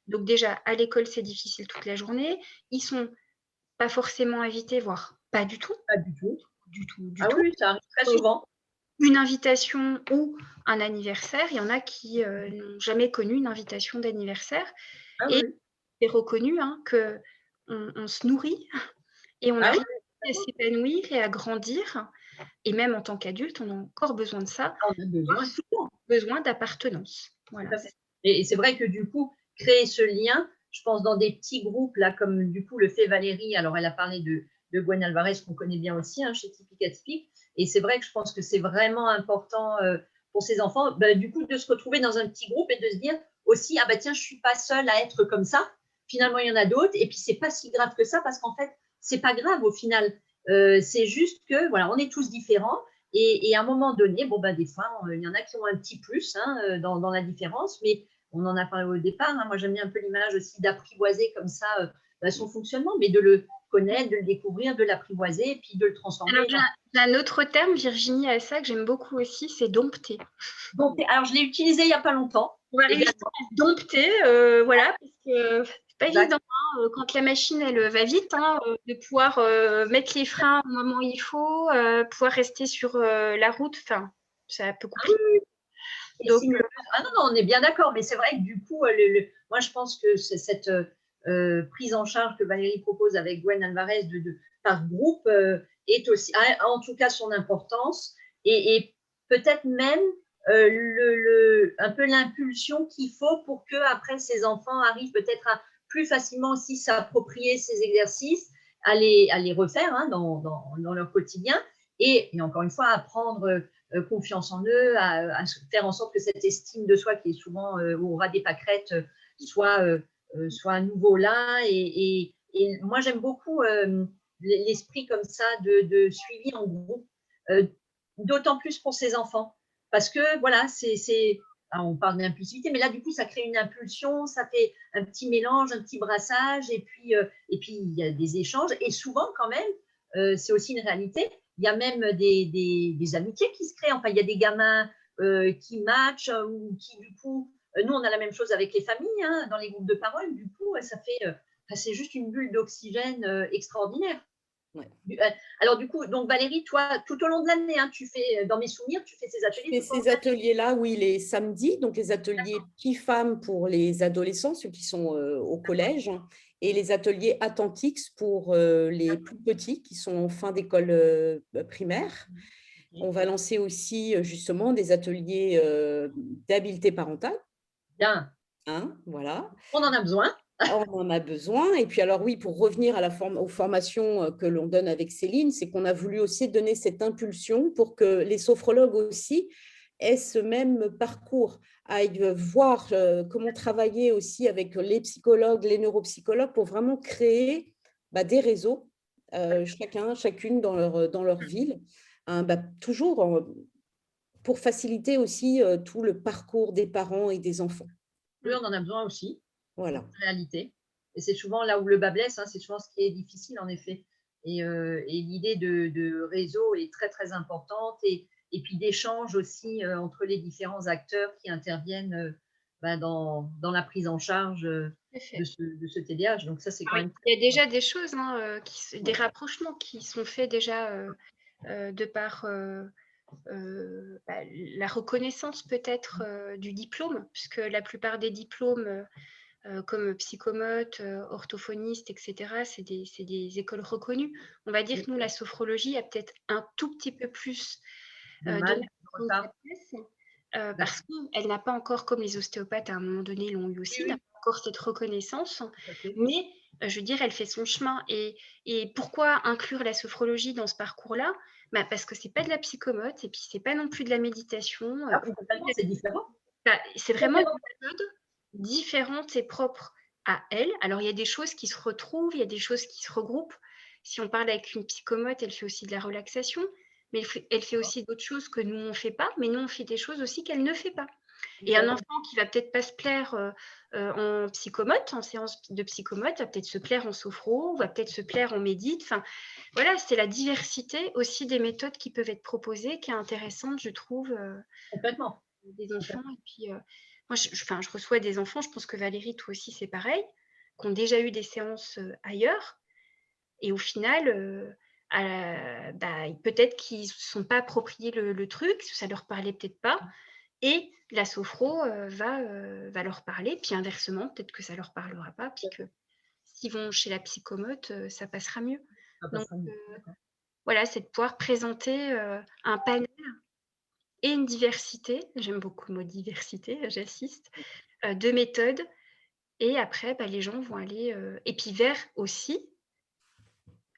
Donc déjà, à l'école, c'est difficile toute la journée. Ils sont pas forcément invités, voire pas du tout. Pas du tout. Du tout. Oui, ça arrive très souvent. Une invitation ou un anniversaire, il y en a qui n'ont jamais connu une invitation d'anniversaire. Et c'est reconnu qu'on se nourrit et on arrive à s'épanouir et à grandir. Et même en tant qu'adulte, on a encore besoin de ça. On a besoin d'appartenance. Voilà. Et c'est vrai que du coup, créer ce lien, je pense dans des petits groupes, là, comme du coup le fait Valérie, alors elle a parlé de Gwen Alvarez, qu'on connaît bien aussi chez Typique Atypique, et c'est vrai que je pense que c'est vraiment important pour ces enfants, du coup, de se retrouver dans un petit groupe et de se dire aussi, tiens, je ne suis pas seule à être comme ça, finalement, il y en a d'autres, et puis c'est pas si grave que ça, parce qu'en fait, c'est pas grave au final, c'est juste que, voilà, on est tous différents, et à un moment donné, des fois, il y en a qui ont un petit plus dans la différence, mais on en a parlé au départ. Moi, j'aime bien un peu l'image aussi d'apprivoiser comme ça son fonctionnement, mais de le connaître, de le découvrir, de l'apprivoiser, et puis de le transformer. Alors, j'ai un autre terme, Virginie, à ça, que j'aime beaucoup aussi, c'est dompter. Alors, je l'ai utilisé il n'y a pas longtemps. On va réussir à dompter, voilà, parce que c'est pas évident quand la machine elle va vite, de pouvoir mettre les freins au moment où il faut, pouvoir rester sur la route. Enfin, c'est un peu compliqué. Donc, non, on est bien d'accord, mais c'est vrai que du coup, moi je pense que cette prise en charge que Valérie propose avec Gwen Alvarez par groupe est aussi, en tout cas, son importance et peut-être même un peu l'impulsion qu'il faut pour que après ces enfants arrivent peut-être à plus facilement aussi s'approprier ces exercices, à les refaire dans leur quotidien et encore une fois apprendre confiance en eux, à faire en sorte que cette estime de soi qui est souvent au ras des pâquerettes soit à nouveau là. Et moi, j'aime beaucoup l'esprit comme ça de suivi en groupe, d'autant plus pour ces enfants. Parce que, voilà, on parle d'impulsivité, mais là, du coup, ça crée une impulsion, ça fait un petit mélange, un petit brassage, et puis il y a des échanges. Et souvent, quand même, c'est aussi une réalité, il y a même des amitiés qui se créent. Enfin, il y a des gamins qui matchent ou qui, du coup, nous, on a la même chose avec les familles, dans les groupes de parole. Du coup, ça fait, c'est juste une bulle d'oxygène extraordinaire. Ouais. Alors, du coup, donc Valérie, toi, tout au long de l'année, tu fais, dans mes souvenirs, tu fais ces ateliers. Je fais ces ateliers-là, oui, les samedis, donc les ateliers PI-FAM pour les adolescents, ceux qui sont au collège, et les ateliers Attentix pour les plus petits qui sont en fin d'école primaire. On va lancer aussi justement des ateliers d'habileté parentale. Bien. Voilà. On en a besoin. On en a besoin. Et puis alors oui, pour revenir aux formations que l'on donne avec Céline, c'est qu'on a voulu aussi donner cette impulsion pour que les sophrologues aussi aient ce même parcours, aillent voir comment travailler aussi avec les psychologues, les neuropsychologues pour vraiment créer des réseaux, chacune dans leur ville, toujours pour faciliter aussi tout le parcours des parents et des enfants. Oui, on en a besoin aussi. Voilà. Réalité. Et c'est souvent là où le bas blesse, c'est souvent ce qui est difficile en effet. Et l'idée de réseau est très très importante et puis d'échange aussi entre les différents acteurs qui interviennent dans la prise en charge de ce TDAH. Donc ça, c'est quand même... Il y a déjà des choses, des rapprochements qui sont faits déjà de par la reconnaissance peut-être du diplôme, puisque la plupart des diplômes comme psychomote, orthophoniste, etc., c'est des écoles reconnues. On va dire que nous, la sophrologie a peut-être un tout petit peu plus de parce qu'elle n'a pas encore, comme les ostéopathes à un moment donné l'ont eu aussi, n'a pas encore cette reconnaissance, mais je veux dire, elle fait son chemin. Et pourquoi inclure la sophrologie dans ce parcours-là ? Parce que c'est pas de la psychomote et puis c'est pas non plus de la méditation. C'est différent. C'est vraiment une méthode différente et propre à elle. Alors, il y a des choses qui se retrouvent, il y a des choses qui se regroupent. Si on parle avec une psychomote, elle fait aussi de la relaxation, mais elle fait aussi d'autres choses que nous, on ne fait pas, mais nous, on fait des choses aussi qu'elle ne fait pas. Et un enfant qui va peut-être pas se plaire en psychomote, en séance de psychomote, va peut-être se plaire en sophro, va peut-être se plaire en médite. Enfin, voilà, c'est la diversité aussi des méthodes qui peuvent être proposées qui est intéressante, je trouve, Complètement. des enfants. Et puis, moi, je reçois des enfants, je pense que Valérie, toi aussi, c'est pareil, qui ont déjà eu des séances ailleurs. Et au final, peut-être qu'ils ne se sont pas appropriés le truc, ça ne leur parlait peut-être pas. Et la sophro va leur parler, puis inversement, peut-être que ça ne leur parlera pas, puis que s'ils vont chez la psychomote, ça passera mieux. Donc, voilà, c'est de pouvoir présenter un panel et une diversité, j'aime beaucoup le mot diversité, j'insiste, de méthodes. Et après, les gens vont aller, et puis vers aussi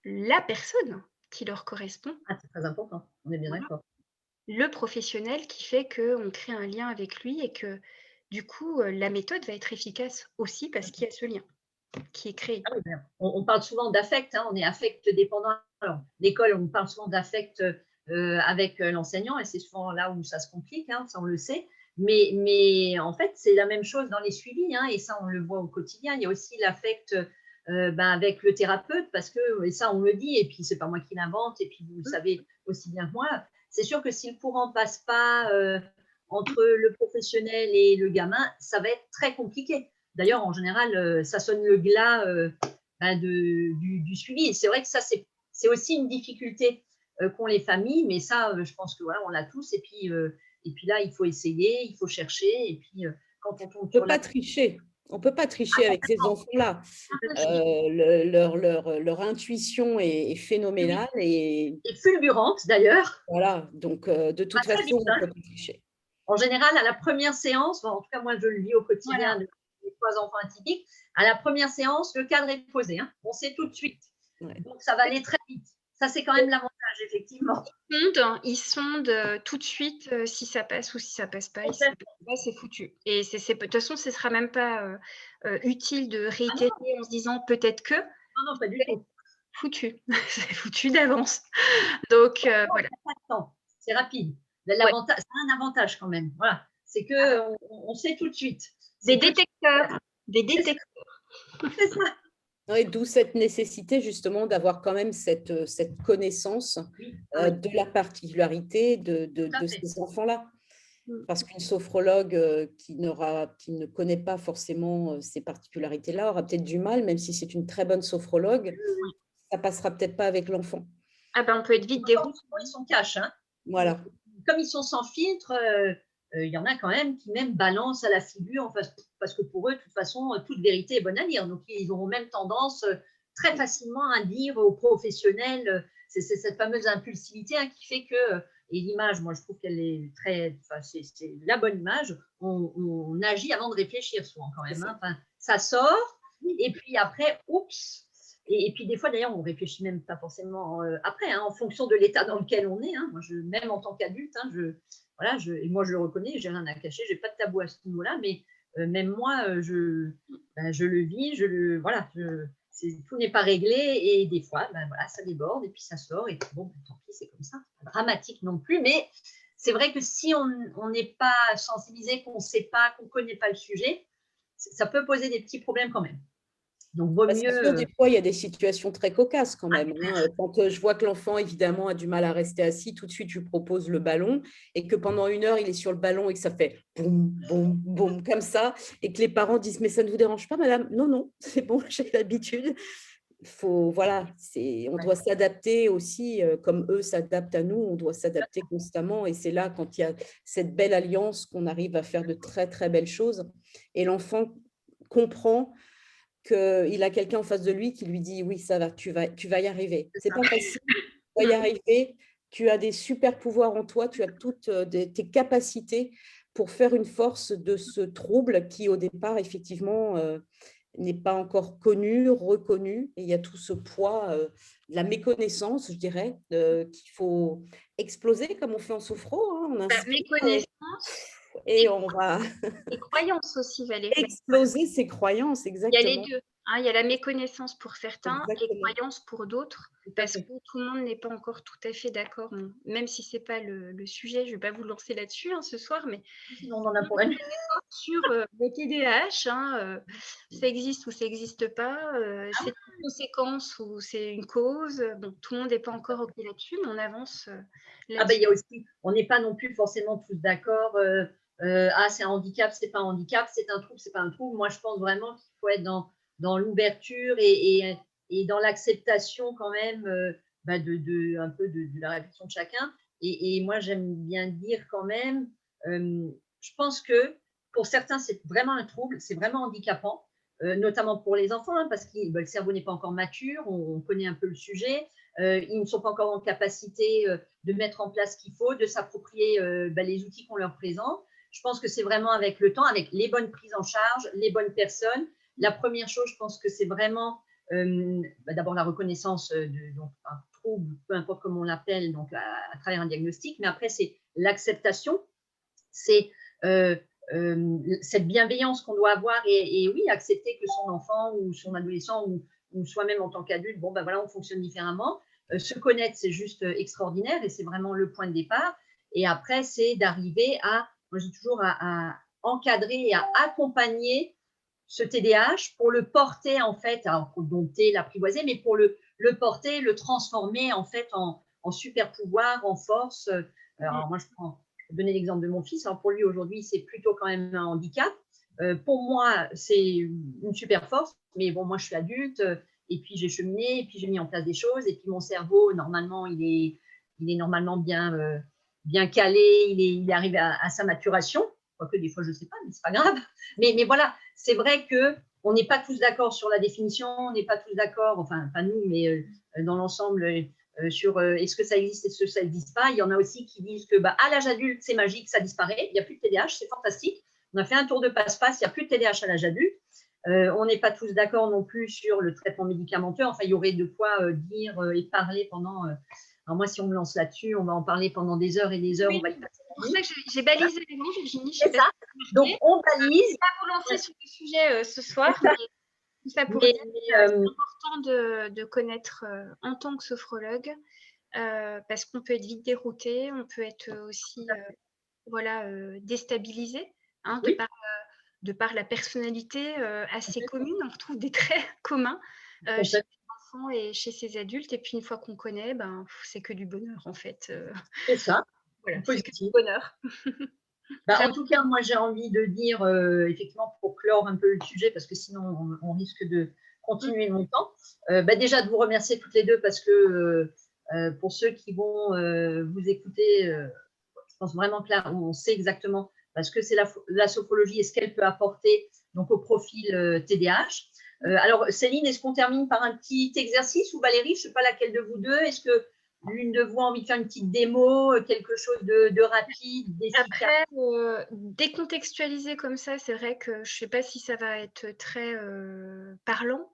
la personne qui leur correspond. Ah, c'est très important, on est bien d'accord. Le professionnel qui fait qu'on crée un lien avec lui et que du coup, la méthode va être efficace aussi parce qu'il y a ce lien qui est créé. Ah oui, on parle souvent d'affect, hein, on est affect dépendant. Alors, l'école, on parle souvent d'affect avec l'enseignant et c'est souvent là où ça se complique, hein, ça on le sait. Mais en fait, c'est la même chose dans les suivis hein, et ça, on le voit au quotidien. Il y a aussi l'affect avec le thérapeute parce que, et ça, on le dit, et puis c'est pas moi qui l'invente, et puis vous le savez aussi bien que moi, c'est sûr que si le courant passe pas entre le professionnel et le gamin, ça va être très compliqué. D'ailleurs, en général, ça sonne le glas du suivi. Et c'est vrai que ça, c'est aussi une difficulté qu'ont les familles, mais ça, je pense que voilà, on l'a tous. Et puis là, il faut essayer, il faut chercher. Et puis, quand on tombe on ne peut pas tricher. On ne peut pas tricher avec ces enfants-là. Leur intuition est phénoménale. Et fulgurante, d'ailleurs. Voilà, donc de toute façon, on ne peut pas tricher. En général, à la première séance, en tout cas, moi, je le vis au quotidien de mes 3 enfants atypiques, à la première séance, le cadre est posé. Hein. On sait tout de suite. Ouais. Donc, ça va aller très vite. Ça, c'est quand même l'avantage, effectivement. Ils sondent tout de suite si ça passe ou si ça passe pas. Et si ça passe pas, c'est foutu. Et de toute façon, ce ne sera même pas utile de réitérer en se disant peut-être que. Non, pas du tout. Foutu. C'est foutu d'avance. Donc, voilà. C'est rapide. L'avantage, c'est un avantage quand même. Voilà. C'est qu'on sait tout de suite. Des détecteurs. Des détecteurs. C'est ça. Oui, d'où cette nécessité justement d'avoir quand même cette connaissance de la particularité de ces enfants-là. Parce qu'une sophrologue qui ne connaît pas forcément ces particularités-là aura peut-être du mal, même si c'est une très bonne sophrologue, ça passera peut-être pas avec l'enfant. Ah ben, on peut être vite dérouté. Ils sont cash. Hein. Voilà. Comme ils sont sans filtre, il y en a quand même qui même balancent à la figure, parce que pour eux, de toute façon, toute vérité est bonne à dire. Donc, ils auront même tendance très facilement à dire aux professionnels, c'est cette fameuse impulsivité hein, qui fait que, et l'image, moi, je trouve qu'elle est c'est la bonne image, on agit avant de réfléchir souvent quand même. Hein. Enfin, ça sort, et puis après, oups. Et puis des fois, d'ailleurs, on ne réfléchit même pas forcément après, hein, en fonction de l'état dans lequel on est. Hein. Moi, même en tant qu'adulte, hein, et moi, je le reconnais, je n'ai rien à cacher, je n'ai pas de tabou à ce niveau-là, mais même moi, je le vis, tout n'est pas réglé, et des fois, voilà, ça déborde, et puis ça sort, et puis bon, tant pis, c'est comme ça, c'est pas dramatique non plus, mais c'est vrai que si on n'est pas sensibilisé, qu'on ne sait pas, qu'on ne connaît pas le sujet, ça peut poser des petits problèmes quand même. Donc, vaut mieux. Des fois, il y a des situations très cocasses quand même. Hein. Quand je vois que l'enfant, évidemment, a du mal à rester assis, tout de suite, je lui propose le ballon et que pendant 1 heure, il est sur le ballon et que ça fait boum, boum, boum, comme ça. Et que les parents disent, mais ça ne vous dérange pas, madame? Non, non, c'est bon, j'ai l'habitude. Voilà, on doit s'adapter aussi, comme eux s'adaptent à nous, on doit s'adapter constamment. Et c'est là, quand il y a cette belle alliance, qu'on arrive à faire de très, très belles choses. Et l'enfant comprend qu'il a quelqu'un en face de lui qui lui dit oui, ça va, tu vas y arriver. C'est pas facile, tu vas y arriver. Tu as des super pouvoirs en toi, tu as toutes tes capacités pour faire une force de ce trouble qui, au départ, effectivement, n'est pas encore connu, reconnu. Et il y a tout ce poids, la méconnaissance, je dirais, qu'il faut exploser comme on fait en sophro. Hein, on inspire, méconnaissance. Et on va les croyances aussi, Valérie. Exploser ses croyances, exactement. Il y a les deux. Il y a la méconnaissance pour certains et Exactement. croyance pour d'autres, Tout à parce que fait. tout le monde n'est pas encore tout à fait d'accord. Bon, même si c'est pas le sujet, je vais pas vous lancer là-dessus, ce soir, mais Sinon, on en a pour la nuit. sur, le TDAH, ça existe ou ça existe pas, Ah c'est une conséquence ou c'est une cause, bon, tout le monde n'est pas encore OK là-dessus, mais on avance, ah ben, il là-dessus. y a aussi, on n'est pas non plus forcément tous d'accord. Ah, c'est un handicap, c'est pas un handicap, c'est un trouble, c'est pas un trouble. Moi, je pense vraiment qu'il faut être dans l'ouverture et dans l'acceptation quand même bah, un peu de la réflexion de chacun. Et moi, j'aime bien dire quand même, je pense que pour certains, c'est vraiment un trouble, c'est vraiment handicapant, notamment pour les enfants, hein, parce que bah, le cerveau n'est pas encore mature, on connaît un peu le sujet. Ils ne sont pas encore en capacité de mettre en place ce qu'il faut, de s'approprier les outils qu'on leur présente. Je pense que c'est vraiment avec le temps, avec les bonnes prises en charge, les bonnes personnes. La première chose, je pense que c'est vraiment d'abord la reconnaissance donc, un trouble, peu importe comment on l'appelle, donc à travers un diagnostic, mais après c'est l'acceptation, c'est cette bienveillance qu'on doit avoir et oui, accepter que son enfant ou son adolescent ou soi-même en tant qu'adulte, bon, ben voilà, on fonctionne différemment. Se connaître, c'est juste extraordinaire et c'est vraiment le point de départ. Et après, c'est d'arriver moi je dis toujours, à encadrer et à accompagner ce TDAH pour le porter en fait, alors pour le dompter, l'apprivoiser, mais pour le porter, le transformer en fait en super pouvoir, en force. Mmh. Alors moi, je donner l'exemple de mon fils. Alors pour lui aujourd'hui, c'est plutôt quand même un handicap. Pour moi, c'est une super force, mais bon, moi je suis adulte et puis j'ai cheminé, et puis j'ai mis en place des choses, et puis mon cerveau, normalement, il est normalement bien calé, il est arrivé à sa maturation. Quoique des fois, je ne sais pas, mais c'est pas grave. Mais voilà, c'est vrai que on n'est pas tous d'accord sur la définition, on n'est pas tous d'accord, enfin, pas nous, mais dans l'ensemble, sur est-ce que ça existe, est-ce que ça n'existe pas. Il y en a aussi qui disent que à l'âge adulte, c'est magique, ça disparaît, il n'y a plus de TDAH, c'est fantastique. On a fait un tour de passe-passe, il n'y a plus de TDAH à l'âge adulte. On n'est pas tous d'accord non plus sur le traitement médicamenteux. Enfin, il y aurait de quoi dire et parler pendant. Alors moi, si on me lance là-dessus, on va en parler pendant des heures et des heures, on Oui, va y passer c'est la pour nuit. ça que j'ai balisé les noms, Virginie, je sais C'est pas ça. si tu as Donc, remarqué. on Je ne balise, vais pas vous lancer sur le sujet ce soir, mais tout ça pour mais, dire mais, que c'est important de connaître en tant que sophrologue, parce qu'on peut être vite dérouté, on peut être aussi déstabilisé, oui, de par la personnalité assez commune. On retrouve des traits communs chez complètement, les enfants et chez ces adultes. Et puis une fois qu'on connaît, c'est que du bonheur en fait. c'est ça, Voilà, c'est que du positif. bonheur. En Vraiment. tout cas, moi, j'ai envie de dire, effectivement, pour clore un peu le sujet, parce que sinon, on risque de Mmh. continuer longtemps, déjà de vous remercier toutes les deux, parce que pour ceux qui vont vous écouter, je pense vraiment que là, on sait exactement parce que c'est la sophrologie et ce qu'elle peut apporter donc, au profil TDAH. Alors, Céline, est-ce qu'on termine par un petit exercice ou Valérie, je ne sais pas laquelle de vous deux, est-ce que l'une de vous a envie de faire une petite démo, quelque chose de rapide, d'efficace? Après, décontextualiser comme ça, c'est vrai que je ne sais pas si ça va être très parlant.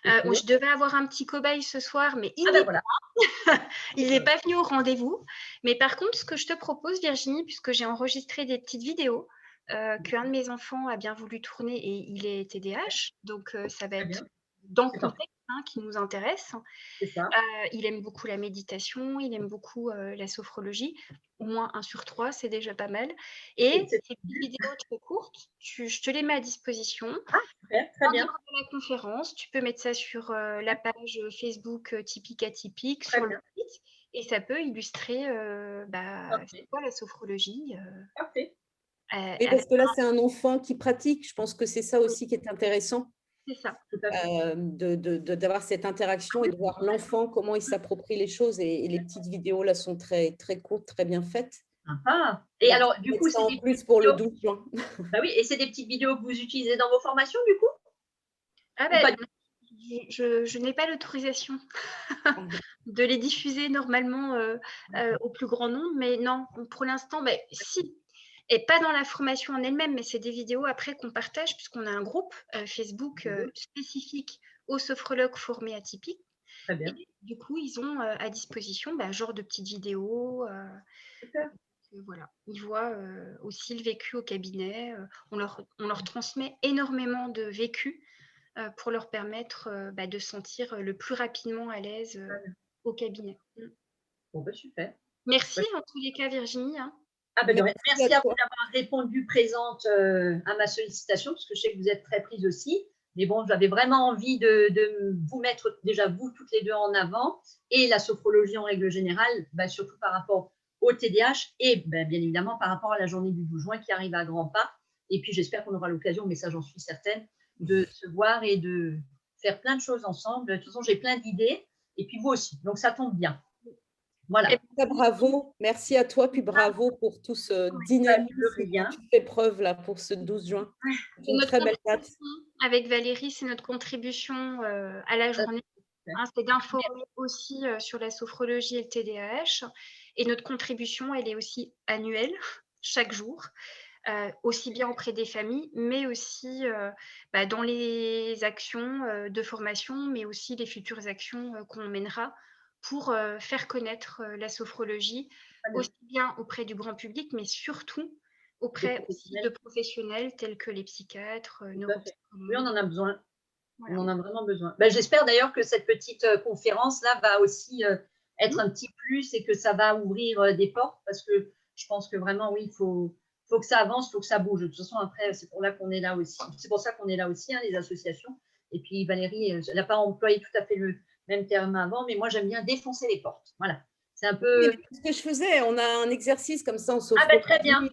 Ok. Je devais avoir un petit cobaye ce soir, mais Ah ben voilà. il n'est pas venu au rendez-vous. Mais par contre, ce que je te propose, Virginie, puisque j'ai enregistré des petites vidéos qu'un de mes enfants a bien voulu tourner et il est TDAH, donc ça va Très être bien, dans le c'est parfait, contexte qui nous intéresse. c'est ça. Il aime beaucoup la méditation, il aime beaucoup la sophrologie. Au moins 1 sur 3, c'est déjà pas mal. Et C'est ces petites vidéos très courtes, je te les mets à disposition. super, très En bien, dehors de la conférence, tu peux mettre ça sur la page Facebook Typique Atypique, très sur le bien, site, et ça peut illustrer c'est parfait, quoi la sophrologie parfait. Oui, avec. parce que là, c'est un enfant qui pratique. Je pense que c'est ça aussi qui est intéressant, C'est ça. Tout à fait. d'avoir cette interaction et de voir l'enfant, comment il s'approprie les choses. Et les petites vidéos, là, sont très, très courtes, très bien faites. Sympa. Et Donc, alors, du mettre coup, ça c'est en des plus petites pour le vidéos. 12 juin. Bah oui, et c'est des petites vidéos que vous utilisez dans vos formations, du coup? Ah Ou ben, pas du je n'ai pas l'autorisation de les diffuser normalement au plus grand nombre, mais non, pour l'instant, si. Et pas dans la formation en elle-même, mais c'est des vidéos après qu'on partage, puisqu'on a un groupe Facebook tout? spécifique aux sophrologues formés atypiques. Très Et bien, du coup, ils ont à disposition genre de petites vidéos. super. Voilà. Ils voient aussi le vécu au cabinet. On leur transmet énormément de vécu pour leur permettre de se sentir le plus rapidement à l'aise au cabinet. Bon, bah, super. Merci en tous les cas, Virginie. Ah, ben, merci à vous toi. d'avoir répondu présente à ma sollicitation, parce que je sais que vous êtes très prise aussi. Mais bon, j'avais vraiment envie de vous mettre déjà, vous toutes les deux, en avant, et la sophrologie en règle générale, surtout par rapport au TDAH et bien évidemment par rapport à la journée du 12 juin qui arrive à grands pas. Et puis j'espère qu'on aura l'occasion, mais ça j'en suis certaine, de se voir et de faire plein de choses ensemble. De toute façon, j'ai plein d'idées, et puis vous aussi, donc ça tombe bien. Voilà. Bravo, merci à toi, puis bravo pour tout ce dynamisme dont tu fais preuve là pour ce 12 juin. C'est une très belle date. Avec Valérie, c'est notre contribution à la journée. C'est d'informer aussi sur la sophrologie et le TDAH. Et notre contribution, elle est aussi annuelle, chaque jour, aussi bien auprès des familles, mais aussi dans les actions de formation, mais aussi les futures actions qu'on mènera pour faire connaître la sophrologie, aussi bien auprès du grand public, mais surtout auprès aussi de professionnels tels que les psychiatres, neuropsychologues. Oui, on en a besoin. Voilà. On en a vraiment besoin. J'espère d'ailleurs que cette petite conférence-là va aussi être un petit plus et que ça va ouvrir des portes, parce que je pense que vraiment, oui, il faut que ça avance, il faut que ça bouge. De toute façon, après, c'est pour là qu'on est là aussi. C'est pour ça qu'on est là aussi, les associations. Et puis Valérie, elle n'a pas employé tout à fait le même terme avant, mais moi, j'aime bien défoncer les portes. Voilà. C'est un peu… Oui, ce que je faisais, on a un exercice comme ça en sophrologie. Ah, très bien.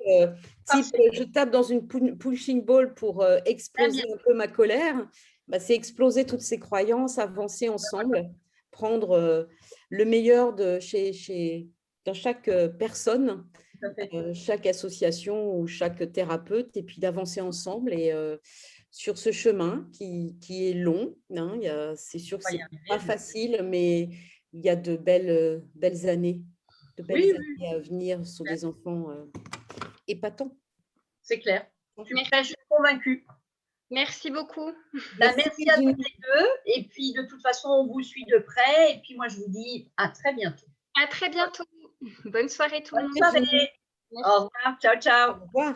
Type, je tape dans une punching ball pour exploser un peu ma colère. C'est exploser toutes ces croyances, avancer ensemble, prendre le meilleur dans chaque personne, chaque association ou chaque thérapeute, et puis d'avancer ensemble et sur ce chemin qui est long. C'est sûr que ce n'est pas facile, mais il y a de belles années. Années à venir sur des enfants épatants. C'est clair. Je suis convaincue. Merci beaucoup. Merci à toutes les deux. Et puis, de toute façon, on vous suit de près. Et puis, moi, je vous dis à très bientôt. À très bientôt. Bonne soirée tout le monde. Bonne soirée. Au revoir. Ciao, ciao. Au revoir.